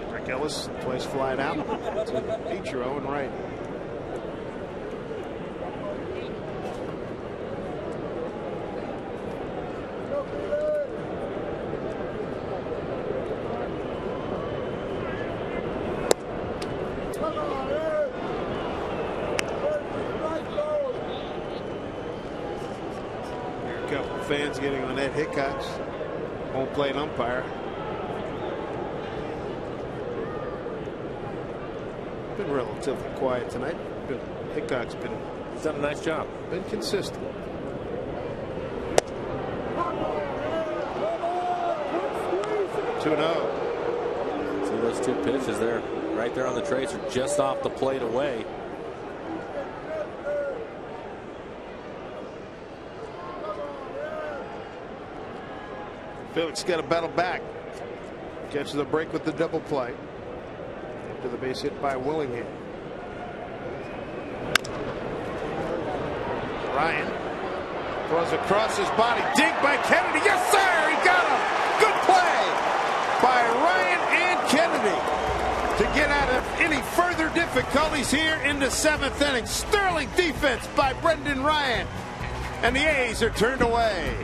S2: Mark Ellis twice flying out to Petro and right. Fans getting on Ed Hickox, home plate umpire. Been relatively quiet tonight, but Hickox
S3: he's done a nice job.
S2: Been consistent. See
S3: those 2 pitches there, right there on the tracer, just off the plate away.
S2: Felix got to battle back. Catches the break with the double play. To the base hit by Willingham. Ryan throws across his body. Dig by Kennedy. Yes, sir. He got him. Good play by Ryan and Kennedy to get out of any further difficulties here in the 7th inning. Sterling defense by Brendan Ryan. And the A's are turned away.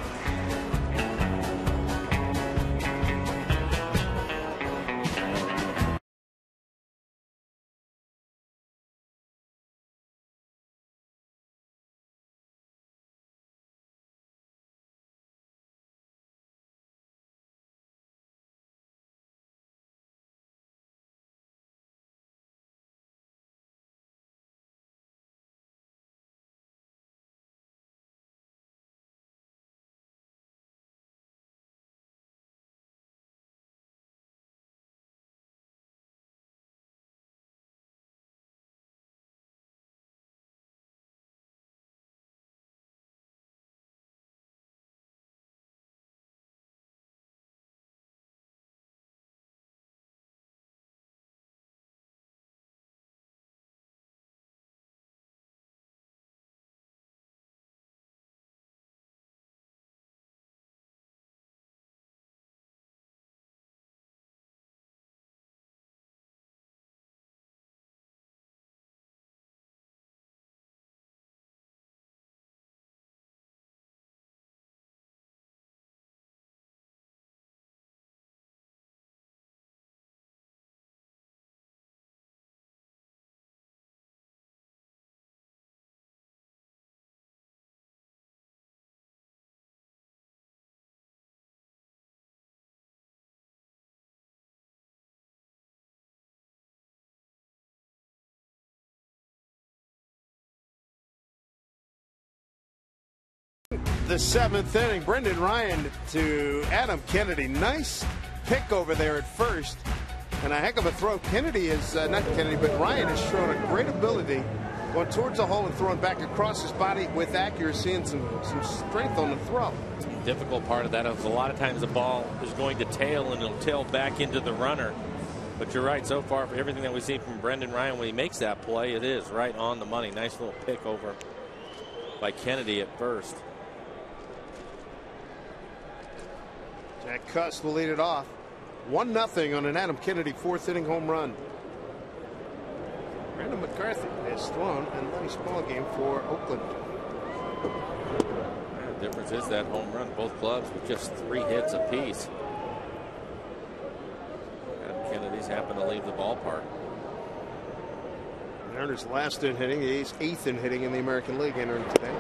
S2: The 7th inning, Brendan Ryan to Adam Kennedy. Nice pick over there at first, and a heck of a throw. Kennedy is not Kennedy, but Ryan has shown a great ability going towards the hole and throwing back across his body with accuracy and some strength on the throw.
S3: The difficult part of that is a lot of times the ball is going to tail and it'll tail back into the runner. But you're right, so far for everything that we've seen from Brendan Ryan when he makes that play, it is right on the money. Nice little pick over by Kennedy at first.
S2: Jack Cuss will lead it off. 1-0 on an Adam Kennedy 4th inning home run. Brandon McCarthy has thrown a nice ball game for Oakland.
S3: The difference is that home run. Both clubs with just 3 hits apiece. Adam Kennedy's happened to leave the ballpark.
S2: Turner's last in hitting. He's 8th in hitting in the American League entering today.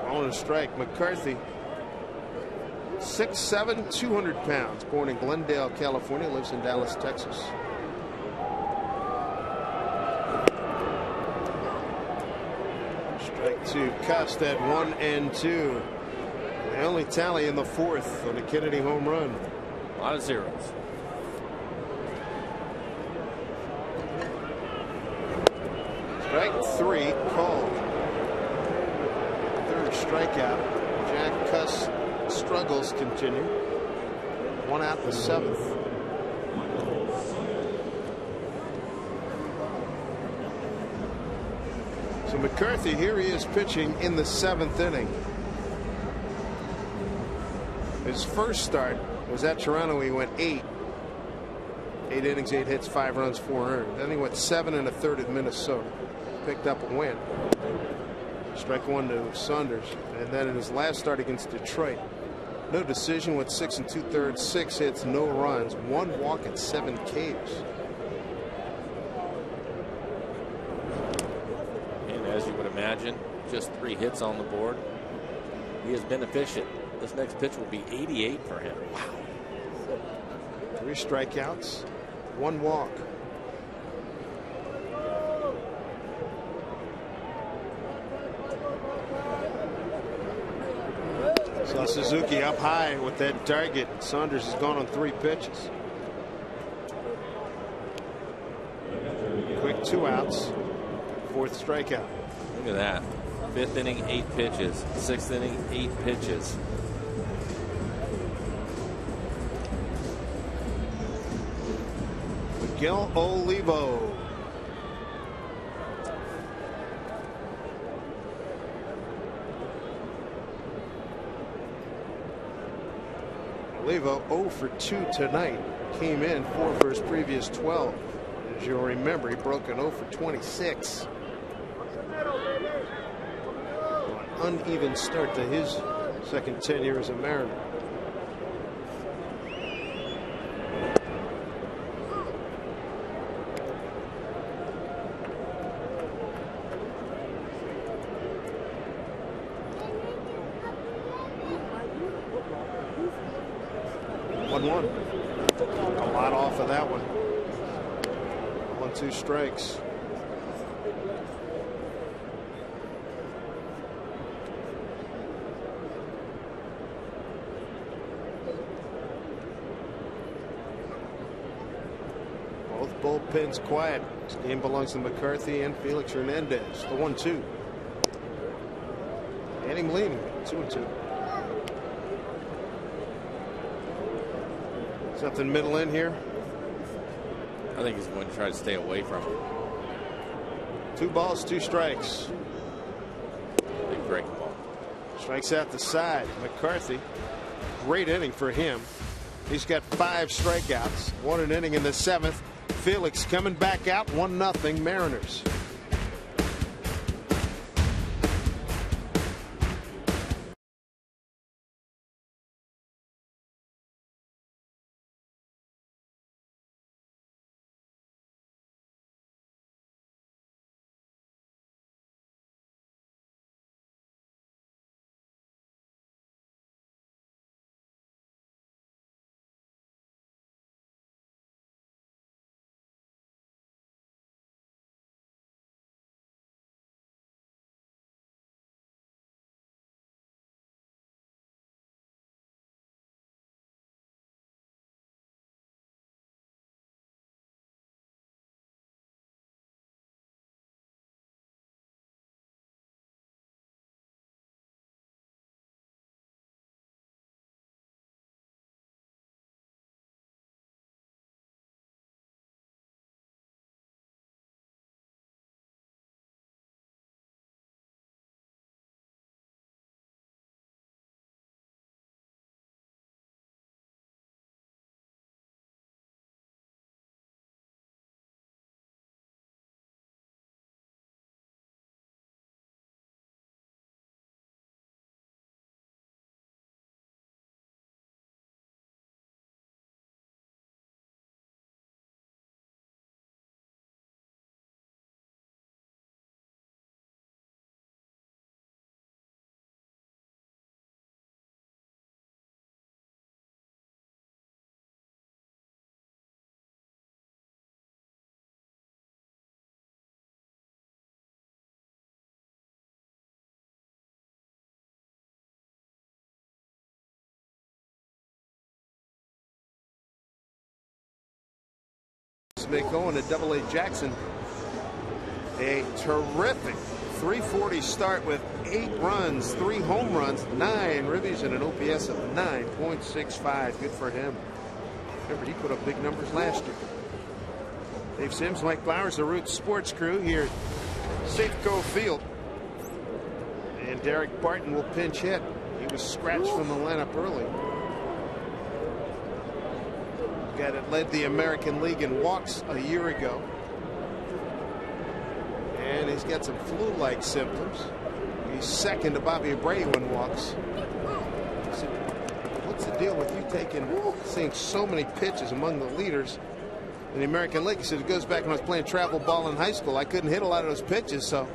S2: On a strike. McCarthy 6'7", 200 pounds. Born in Glendale, California, lives in Dallas, Texas. Strike two. Cust at 1-2. The only tally in the fourth on a Kennedy home run.
S3: A lot of zeros.
S2: Strike three called. Third strikeout. Jack Cust struggles continue. One out in the seventh. So McCarthy, here he is pitching in the seventh inning. His first start was at Toronto. He went 8 innings, 8 hits, 5 runs, 4 earned. Then he went 7 1/3 at Minnesota. Picked up a win. Strike one to Saunders. And then in his last start against Detroit, no decision, went 6 2/3, 6 hits, no runs, 1 walk and 7 Ks.
S3: And as you would imagine, just 3 hits on the board. He has been efficient. This next pitch will be 88 for him. Wow.
S2: 3 strikeouts, 1 walk. So Suzuki up high with that target. Saunders has gone on 3 pitches. Quick 2 outs. 4th strikeout.
S3: Look at that. 5th inning, 8 pitches. 6th inning, 8 pitches.
S2: Miguel Olivo. Olivo 0 for 2 tonight. Came in 4 for his previous 12. As you'll remember, he broke an 0 for 26. An uneven start to his second tenure as a Mariner. A lot off of that one. 1-2 strikes. Both bullpens quiet. This game belongs to McCarthy and Felix Hernandez. The 1-2. Danny Molina, 2-2. Something middle in here.
S3: I think he's going to try to stay away from him.
S2: 2 balls, 2 strikes.
S3: Big breaking ball.
S2: Strikes out the side. McCarthy, great inning for him. He's got 5 strikeouts. 1 an inning in the 7th. Felix coming back out 1-0 Mariners. they going at Double-A Jackson. A terrific 340 start with 8 runs, 3 home runs, 9 ribbies, and an OPS of 9.65. Good for him. Remember, he put up big numbers last year. Dave Sims, Mike Flowers, the Roots Sports Crew here at Safeco Field. And Derek Barton will pinch hit. He was scratched from the lineup early. Guy that led the American League in walks a year ago. And he's got some flu-like symptoms. He's second to Bobby Abreu in walks. I said, what's the deal with you seeing so many pitches among the leaders in the American League? He said, it goes back when I was playing travel ball in high school. I couldn't hit a lot of those pitches, so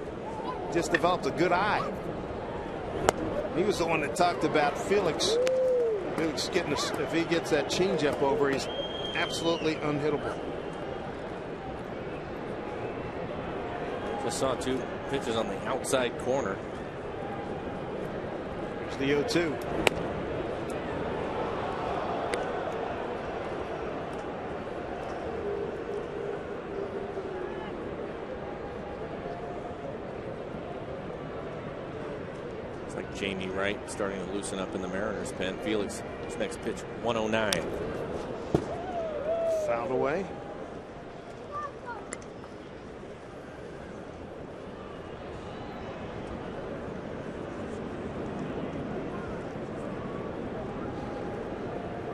S2: just developed a good eye. He was the one that talked about Felix. Felix getting if he gets that changeup over, he's absolutely unhittable.
S3: Just saw 2 pitches on the outside corner.
S2: There's the 0-2.
S3: It's like Jamie Wright starting to loosen up in the Mariners pen. Felix, his next pitch, 109.
S2: Fouled away.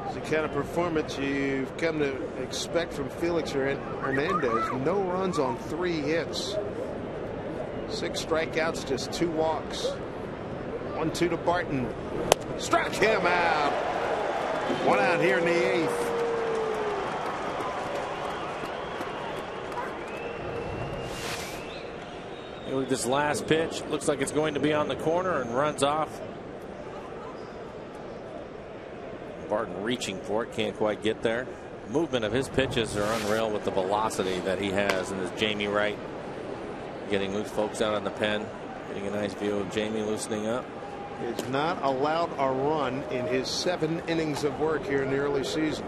S2: It's the kind of performance you've come to expect from Felix Hernandez. No runs on 3 hits. 6 strikeouts, just 2 walks. 1-2 to Barton. Struck him out. 1 out here in the 8th.
S3: This last pitch looks like it's going to be on the corner and runs off. Barton reaching for it, can't quite get there. Movement of his pitches are unreal with the velocity that he has. And as Jamie Wright getting loose, folks out on the pen, getting a nice view of Jamie loosening up.
S2: He's not allowed a run in his 7 innings of work here in the early season.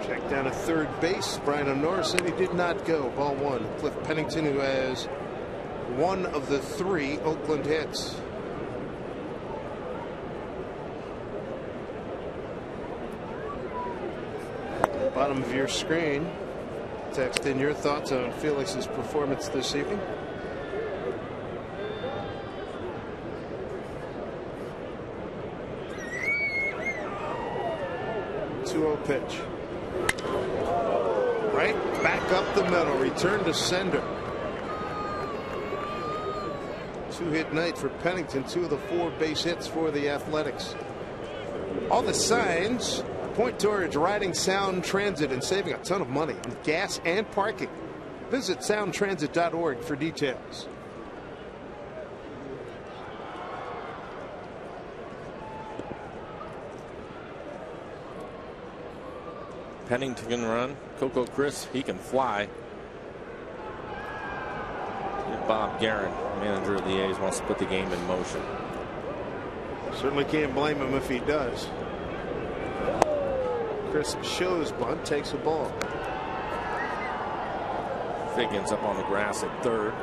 S2: Check down at third base. Brian Honora said he did not go. Ball 1. Cliff Pennington, who has 1 of the 3 Oakland hits. Bottom of your screen. Text in your thoughts on Felix's performance this evening. 2-0 pitch. Right back up the middle. Return to sender. 2-hit night for Pennington. 2 of the 4 base hits for the Athletics. All the signs point towards riding Sound Transit and saving a ton of money on gas and parking. Visit soundtransit.org for details.
S3: Pennington can run. Coco Chris, he can fly. Bob Guerin, manager of the A's, wants to put the game in motion.
S2: Certainly can't blame him if he does. Chris shows bunt, takes a ball.
S3: Figgins up on the grass at third.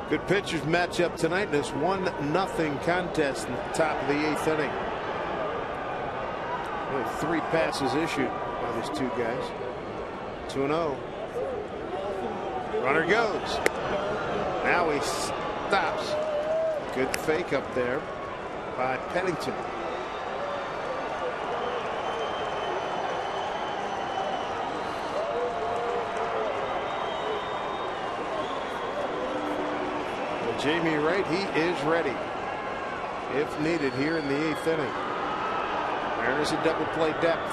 S2: Good pitchers match up tonight in this 1-0 contest in the top of the 8th inning. Only 3 passes issued by these 2 guys. 2-0. Runner goes. Now he stops. Good fake up there by Pennington. Jamie Wright, he is ready if needed here in the 8th inning. There's a double play depth.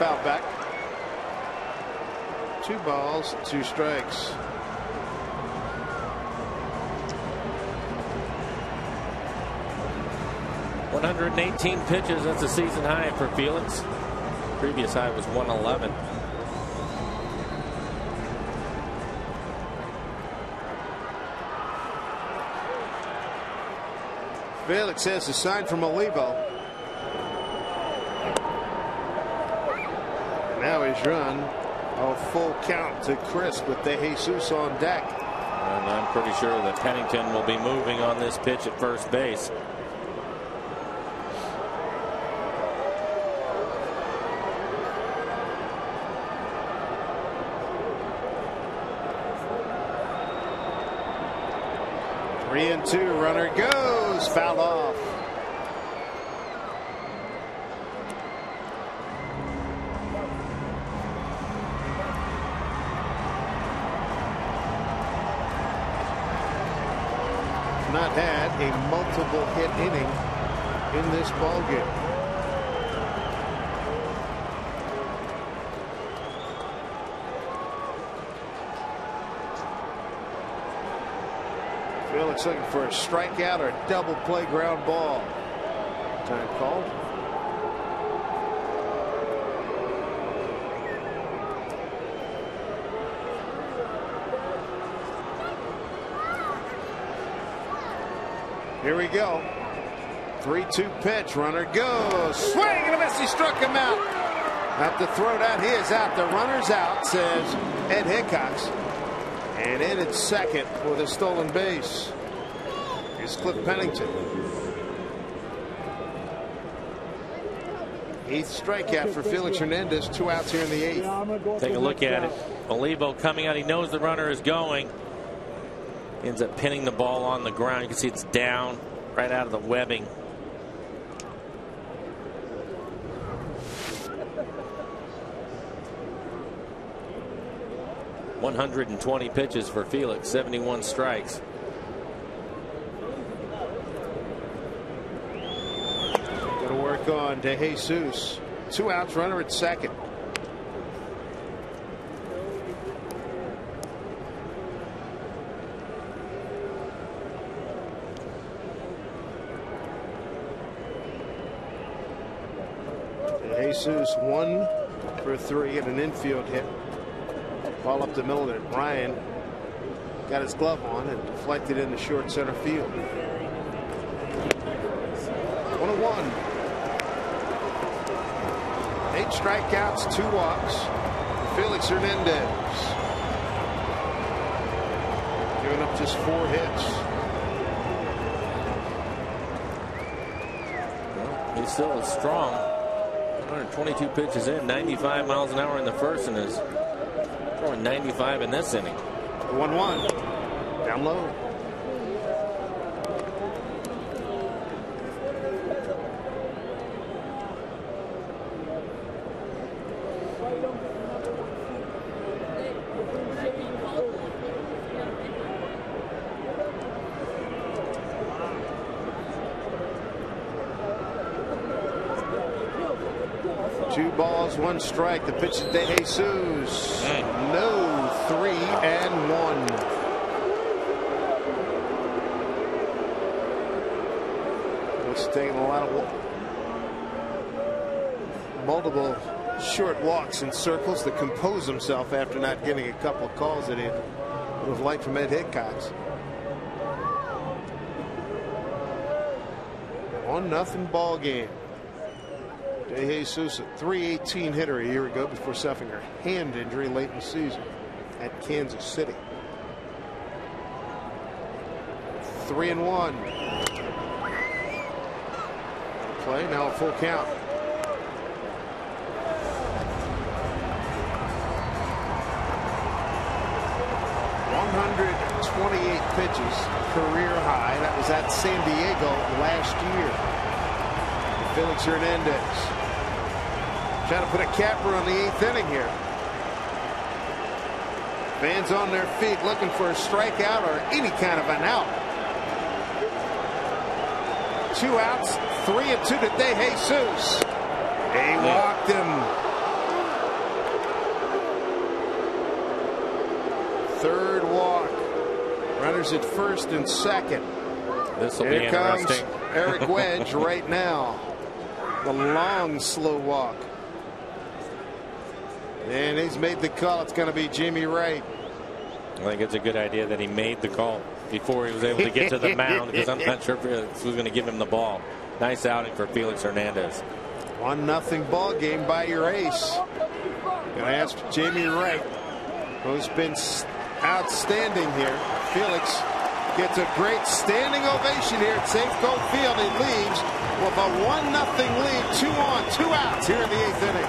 S2: foul back. 2 balls, 2 strikes.
S3: .118 pitches. That's a season high for Felix. Previous high was 111.
S2: Felix has a sign from Olivo. Now he's run a full count to Chris with De Jesus on deck.
S3: And I'm pretty sure that Pennington will be moving on this pitch at first base.
S2: Three and 2, runner goes, fouled off. Not had a multiple hit inning in this ball game. Felix looking for a strikeout or a double play ground ball. Time called. Here we go. 3-2 pitch. Runner goes. Swing and a miss. He struck him out. Have to throw that. He is out. The runner's out, says Ed Hickox. And in at second with a stolen base is Cliff Pennington. 8th strikeout for Felix Hernandez. 2 outs here in the 8th.
S3: Take a look at it. Olivo coming out. He knows the runner is going. Ends up pinning the ball on the ground. You can see it's down right out of the webbing. .120 pitches for Felix, 71 strikes.
S2: Going to work on De Jesus. 2 outs, runner at second. De Jesus 1 for 3 and an infield hit. Ball up the middle there. Ryan got his glove on and deflected into short center field. 1-1. 8 strikeouts, 2 walks. Felix Hernandez giving up just 4 hits.
S3: Well, he still is strong. 122 pitches in, 95 miles an hour in the first, and is throwing 95 in this inning.
S2: 1-1. Down low. Two balls, 1 strike. The pitch to De Jesus. No, 3-1. It's taking a lot of multiple short walks in circles to compose himself after not getting a couple of calls that he would have liked from Ed Hickox. 1-0 ball game. De Jesus, a .318 hitter a year ago before suffering a hand injury late in the season at Kansas City. 3-1. Play now a full count. .128 pitches, career high. That was at San Diego last year. Felix Hernandez trying to put a capper on the 8th inning here. Fans on their feet looking for a strikeout or any kind of an out. 2 outs, 3-2 to De Jesus. They walked him. runners at first and second.
S3: This will be interesting.
S2: Here comes Eric Wedge right now. The long, slow walk. And he's made the call. It's going to be Jimmy Wright.
S3: I think it's a good idea that he made the call before he was able to get to the mound, because I'm not sure if Felix was going to give him the ball. Nice outing for Felix Hernandez.
S2: 1-0 ball game by your ace. Going to ask Jamie Wright, who's been outstanding here. Felix gets a great standing ovation here at Safeco Field. He leaves with a 1-0 lead, 2 on, 2 outs here in the 8th inning.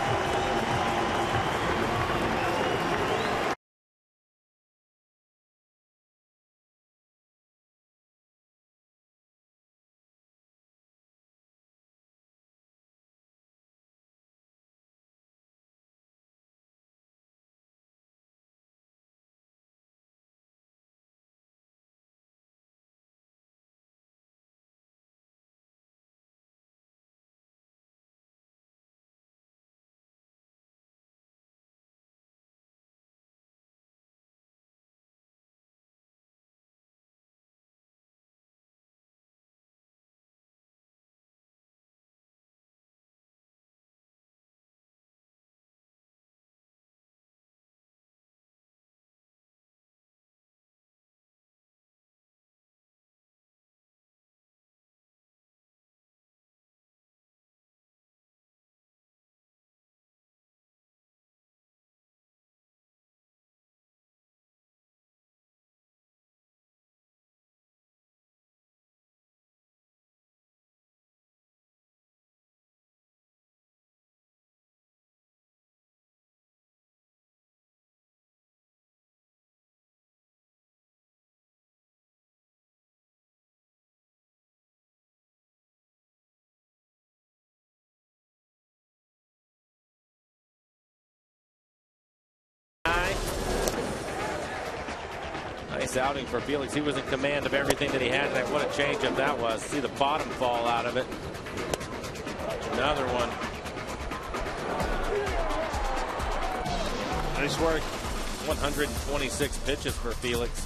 S3: Nice outing for Felix. He was in command of everything that he had tonight. What a changeup that was. See the bottom fall out of it. Another one.
S2: Nice work.
S3: 126 pitches for Felix.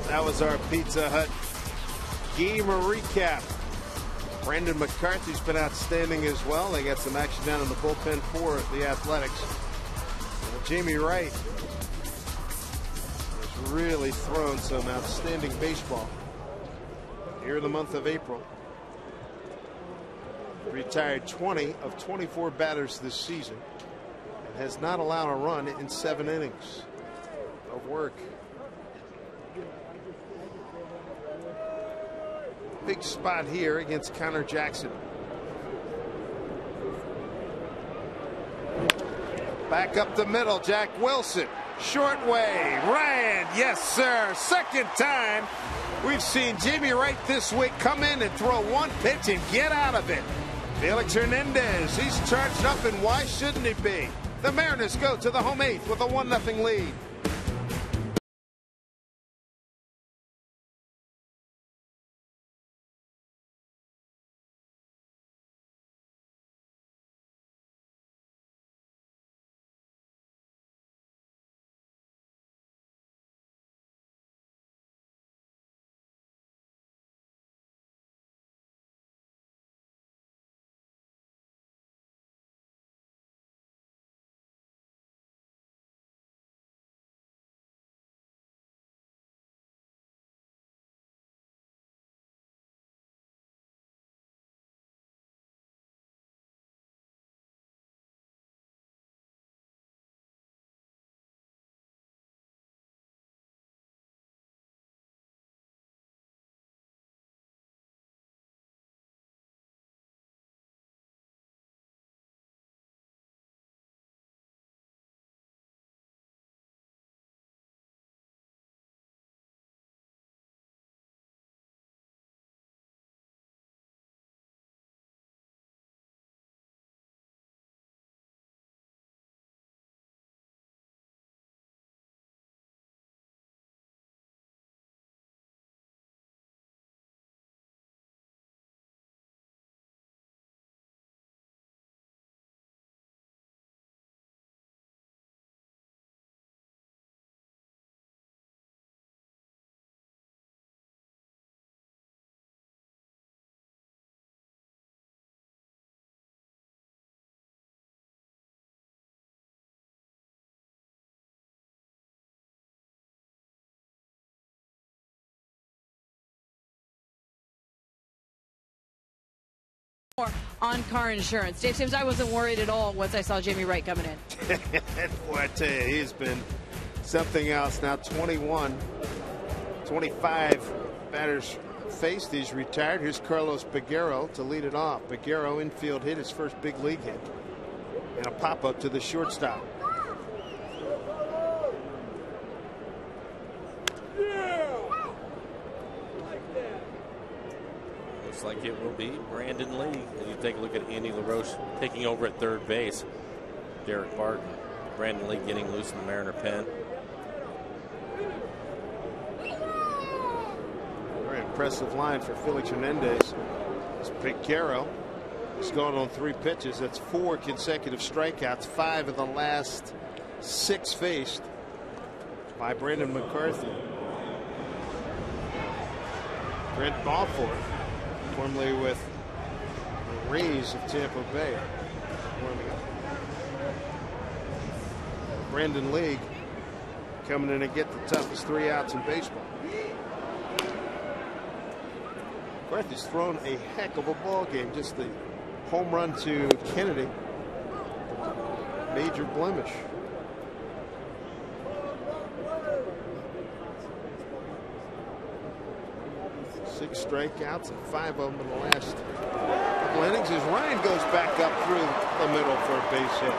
S2: That was our Pizza Hut game recap. Brendan McCarthy's been outstanding as well. They got some action down in the bullpen for the Athletics. And Jamie Wright has really thrown some outstanding baseball here in the month of April. Retired 20 of 24 batters this season and has not allowed a run in 7 innings of work. Big spot here against Connor Jackson. Back up the middle, Jack Wilson. Short way. Ryan, yes, sir. Second time we've seen Jamie Wright this week come in and throw one pitch and get out of it. Felix Hernandez, he's charged up, and why shouldn't he be? The Mariners go to the home 8th with a 1-0 lead.
S4: more on car insurance. Dave Sims, I wasn't worried at all once I saw Jamie Wright coming in.
S2: Boy, I tell you, he's been something else now. 21, 25 batters faced. He's retired. Here's Carlos Peguero to lead it off. Peguero infield hit, his first big league hit, and a pop-up to the shortstop.
S3: Looks like it will be Brandon Lee. As you take a look at Andy LaRoche taking over at third base. Derek Barton, Brandon Lee getting loose in the Mariner pen.
S2: Very impressive line for Felix Hernandez. It's Peguero. He's going on 3 pitches. That's 4 consecutive strikeouts, 5 of the last 6 faced by Brandon McCarthy. Brent Balfour, formerly with the Rays of Tampa Bay, warming up. Brandon Lee coming in and get the toughest 3 outs in baseball. McCarthy's thrown a heck of a ball game. Just the home run to Kennedy, major blemish. Six strikeouts and 5 of them in the last couple innings as Ryan goes back up through the middle for a base hit.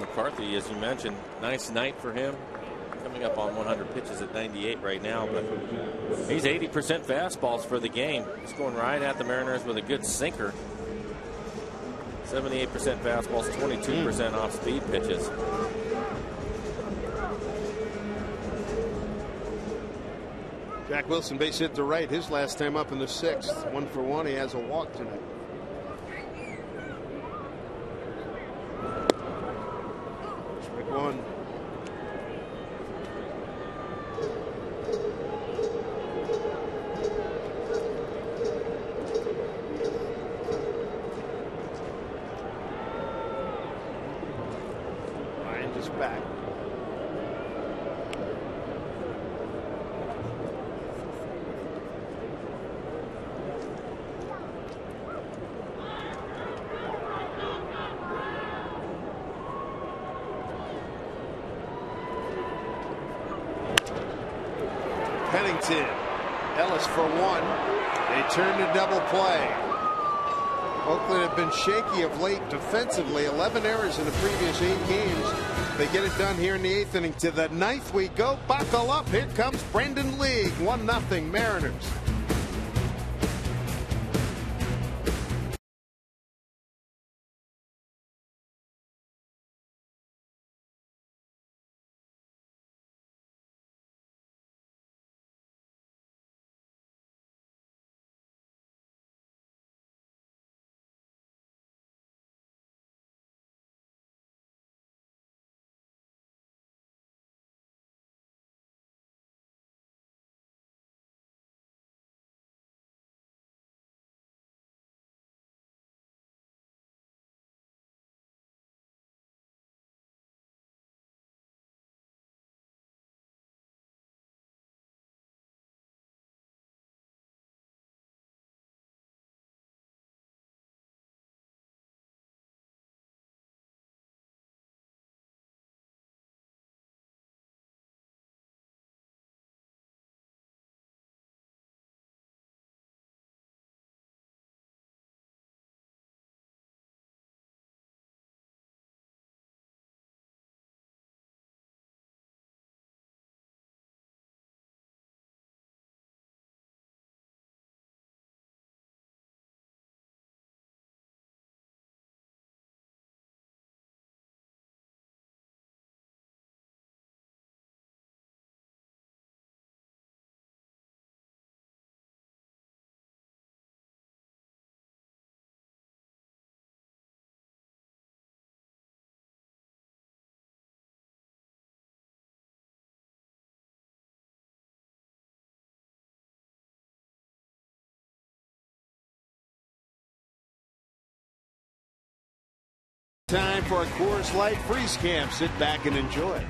S3: McCarthy, as you mentioned, nice night for him. Coming up on 100 pitches at 98 right now, but he's 80% fastballs for the game. He's going right at the Mariners with a good sinker. 78% fastballs, 22% off speed pitches.
S2: Jack Wilson base hit to right his last time up in the 6th. 1 for 1. He has a walk tonight. Strike 1. Ryan just back. Pennington, Ellis for 1. They turn to double play. Oakland have been shaky of late defensively. 11 errors in the previous 8 games. They get it done here in the 8th inning. To the 9th we go. Buckle up. Here comes Brandon Lee. 1-0 Mariners. Time for a Coors Light freeze camp. Sit back and enjoy.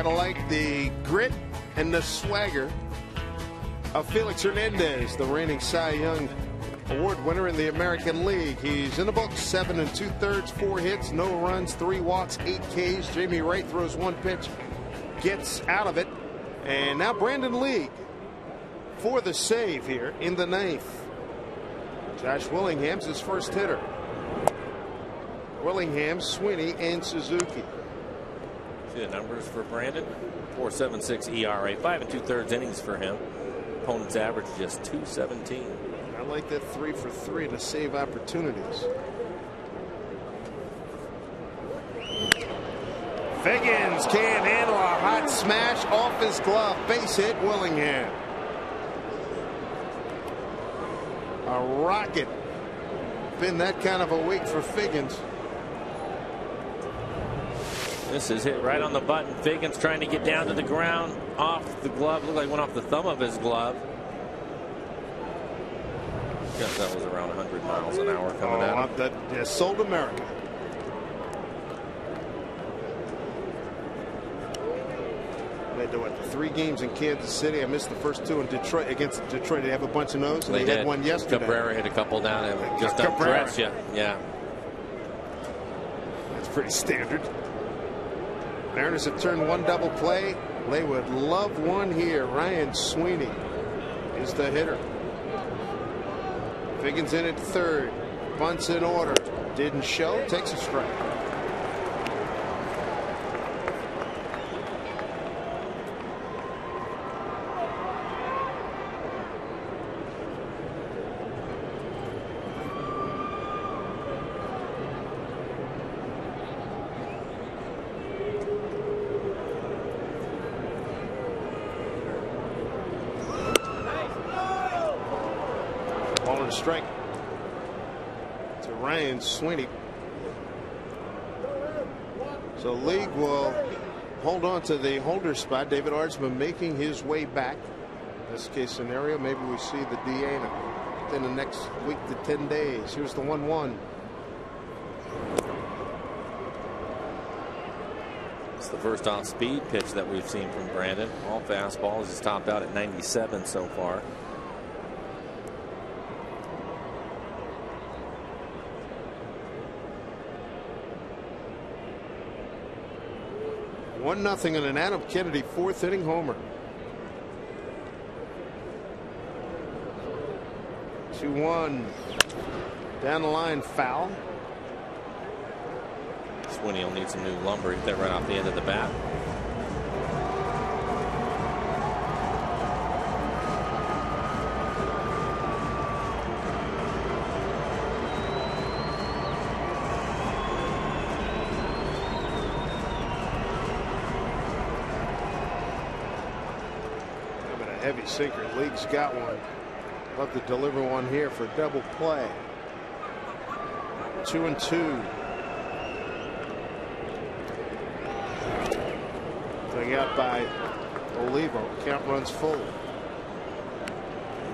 S2: Gotta like the grit and the swagger of Felix Hernandez, the reigning Cy Young Award winner in the American League. He's in the books, 7 2/3, 4 hits, no runs, 3 walks, 8 Ks. Jamie Wright throws 1 pitch, gets out of it. And now Brandon League for the save here in the 9th. Josh Willingham's his first hitter. Willingham, Sweeney, and Suzuki.
S3: See the numbers for Brandon. 4.76 ERA, 5 2/3 innings for him. Opponent's average just 2.17.
S2: I like that 3 for 3 to save opportunities. Figgins can't handle a hot smash off his glove. Base hit, Willingham. A rocket. Been that kind of a week for Figgins.
S3: This is hit right on the button. Figgins trying to get down to the ground off the glove. Looked like it went off the thumb of his glove. Guess that was around 100 miles an hour coming out.
S2: That sold America. They do it. 3 games in Kansas City. I missed the first 2 in Detroit. Against Detroit, they have a bunch of no's. And they had one yesterday.
S3: Cabrera hit a couple down and just undressed you. Yeah.
S2: That's pretty standard. Mariners have turned 1 double play. They would love one here. Ryan Sweeney is the hitter. Figgins in at 3rd. Bunts in order. Didn't show. Takes a strike. Strike to Ryan Sweeney. So League will hold on to the holder spot. David Ardsman making his way back. Best case scenario, maybe we see the DA within the next week to 10 days. Here's the 1-1.
S3: It's the first off-speed pitch that we've seen from Brandon. All fastballs. He's topped out at 97 so far.
S2: 1-0 on an Adam Kennedy 4th inning homer. 2-1 down the line, foul.
S3: Sweeney will need some new lumber. Hit that right off the end of the bat.
S2: Heavy sinker. League's got one. Love to deliver one here for double play. 2-2. Dug out by Olivo. Count runs full.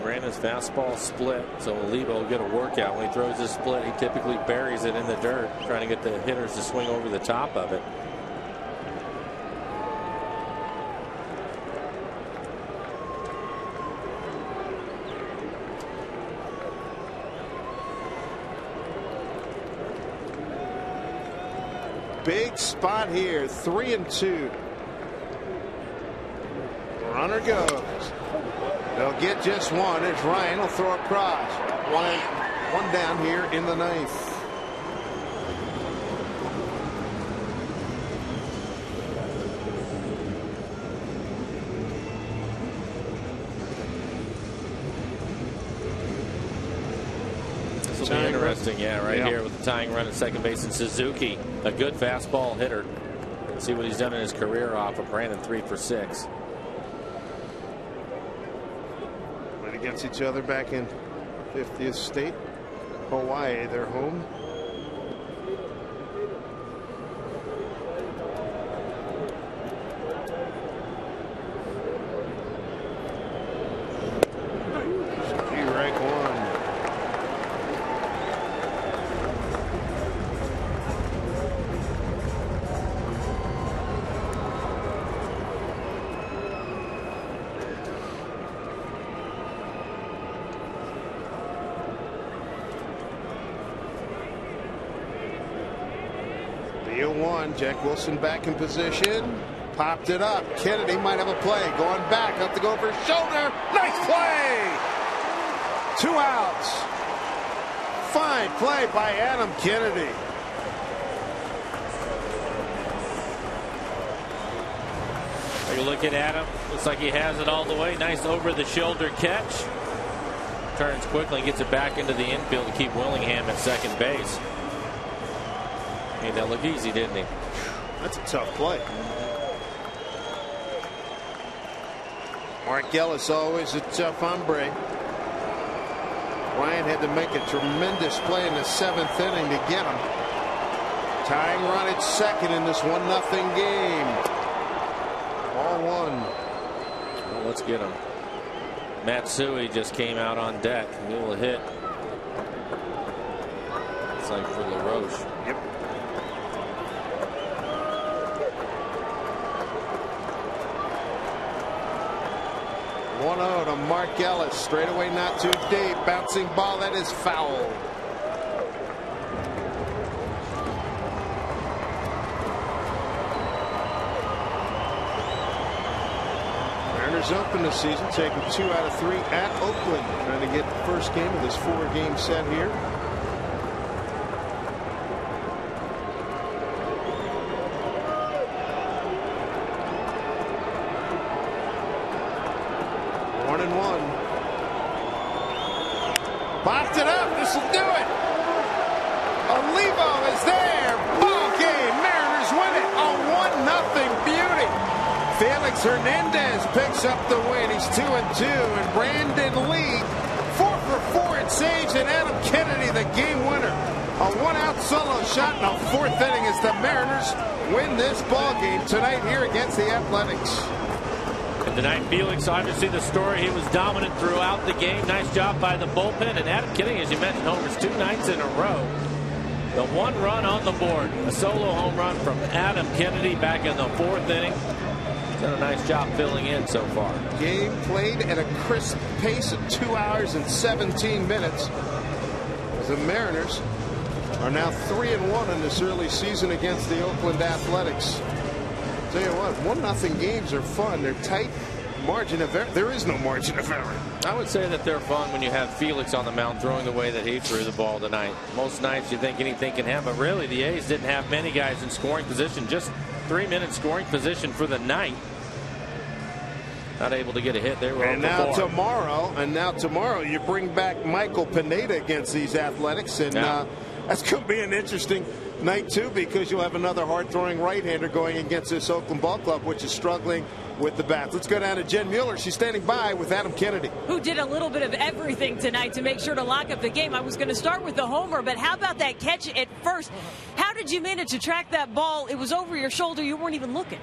S3: Brandon's fastball split, so Olivo will get a workout. When he throws his split, he typically buries it in the dirt, trying to get the hitters to swing over the top of it.
S2: Big spot here. 3-2. Runner goes. They'll get just one. It's Ryan. Will throw across. One down here in the 9th.
S3: This will be interesting, here with the tying run at second base, and Suzuki, a good fastball hitter. See what he's done in his career off of Brandon, 3 for 6.
S2: Went against each other back in 50th State, Hawaii, their home. 3-1. Jack Wilson back in position. Popped it up. Kennedy might have a play. Going back. Up to go over his shoulder. Nice play. 2 outs. Fine play by Adam Kennedy.
S3: You look at Adam. Looks like he has it all the way. Nice over-the-shoulder catch. Turns quickly and gets it back into the infield to keep Willingham at second base. Made that look easy, didn't he?
S2: That's a tough play. Mark Ellis always a tough hombre. Ryan had to make a tremendous play in the 7th inning to get him. Tying run at second in this 1-0 game. Ball 1.
S3: Well, let's get him. Matsui just came out on deck. He will hit. It's like for LaRoche.
S2: Yep. To Mark Ellis. Straight away, not too deep. Bouncing ball. That is foul. Mariners open the season, taking 2 out of 3 at Oakland. Trying to get the first game of this 4-game set here. Popped it up. This will do it. Olivo is there. Ball game. Mariners win it. A 1-0 beauty. Felix Hernandez picks up the win. He's 2-2. And Brandon Lee 4 for 4 at saves. And Adam Kennedy the game winner. A 1-out solo shot in the 4th inning as the Mariners win this ball game tonight here against the Athletics.
S3: And tonight, Felix, obviously the story, he was dominant throughout the game. Nice job by the bullpen. And Adam Kennedy, as you mentioned, homers 2 nights in a row. The 1 run on the board. A solo home run from Adam Kennedy back in the 4th inning. He's done a nice job filling in so far.
S2: Game played at a crisp pace of 2 hours and 17 minutes. The Mariners are now 3-1 in this early season against the Oakland Athletics. Tell you what, 1-0 games are fun. They're tight. Margin of error. There is no margin of error.
S3: I would say that they're fun when you have Felix on the mound throwing the way that he threw the ball tonight. Most nights you think anything can happen, but really the A's didn't have many guys in scoring position. Just 3-minute scoring position for the night. Not able to get a hit there.
S2: And now tomorrow you bring back Michael Pineda against these Athletics, and that's going to be an interesting night too, because you'll have another hard-throwing right-hander going against this Oakland Ball Club, which is struggling with the bats. Let's go down to Jen Mueller. She's standing by with Adam Kennedy,
S7: who did a little bit of everything tonight to make sure to lock up the game. I was going to start with the homer, but how about that catch at first? How did you manage to track that ball? It was over your shoulder. You weren't even looking.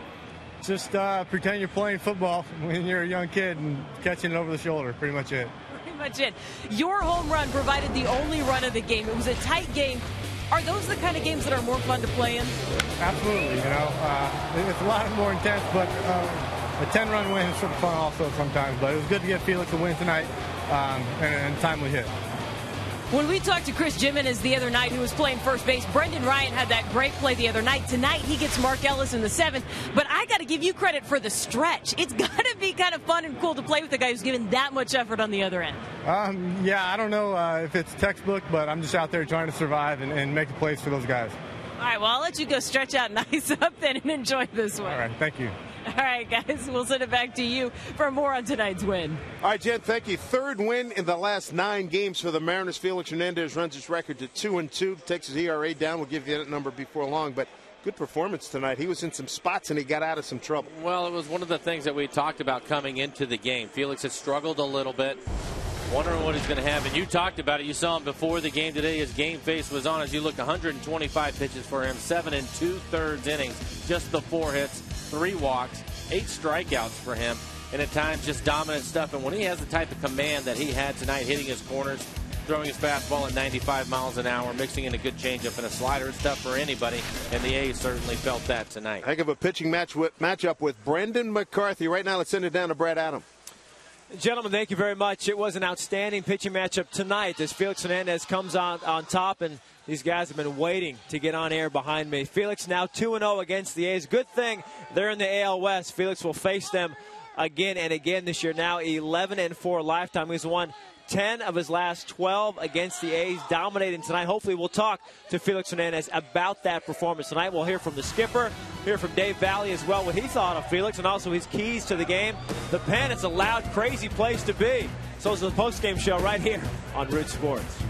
S8: Just pretend you're playing football when you're a young kid and catching it over the shoulder. Pretty much it.
S7: Pretty much it. Your home run provided the only run of the game. It was a tight game. Are those the kind of games that are more fun to play in?
S8: Absolutely. You know, it's a lot more intense, but a 10-run win is sort of fun also sometimes. But it was good to get Felix a win tonight and timely hit.
S7: When we talked to Chris Jimenez the other night, who was playing first base, Brendan Ryan had that great play the other night. Tonight, he gets Mark Ellis in the 7th. But I got to give you credit for the stretch. It's got to be kind of fun and cool to play with a guy who's given that much effort on the other end.
S8: Yeah, I don't know if it's textbook, but I'm just out there trying to survive and make the plays for those guys.
S7: All right, well, I'll let you go stretch out nice up then and enjoy this one.
S8: All right, thank you.
S7: All right, guys, we'll send it back to you for more on tonight's win.
S2: All right, Jen, thank you. 3rd win in the last 9 games for the Mariners. Felix Hernandez runs his record to 2-2. Takes his ERA down. We'll give you that number before long, but good performance tonight. He was in some spots and he got out of some trouble.
S3: Well, it was one of the things that we talked about coming into the game. Felix had struggled a little bit, wondering what he's going to have. And you talked about it. You saw him before the game today. His game face was on. As you look, 125 pitches for him, 7 2/3 innings, just the 4 hits, 3 walks, 8 strikeouts for him, and at times just dominant stuff. And when he has the type of command that he had tonight, hitting his corners, throwing his fastball at 95 miles an hour, mixing in a good changeup and a slider, it's tough for anybody, and the A's certainly felt that tonight.
S2: Heck of a pitching matchup with Brendan McCarthy. Right now, let's send it down to Brad Adam.
S1: Gentlemen, thank you very much. It was an outstanding pitching matchup tonight as Felix Hernandez comes on top, and these guys have been waiting to get on air behind me. Felix now 2-0 against the A's. Good thing they're in the AL West. Felix will face them again and again this year. Now 11-4 lifetime. He's won 10 of his last 12 against the A's, dominating tonight. Hopefully we'll talk to Felix Hernandez about that performance tonight. We'll hear from the skipper, hear from Dave Valley as well, what he thought of Felix and also his keys to the game. The Pen, it's a loud, crazy place to be. So it's the postgame show right here on Root Sports.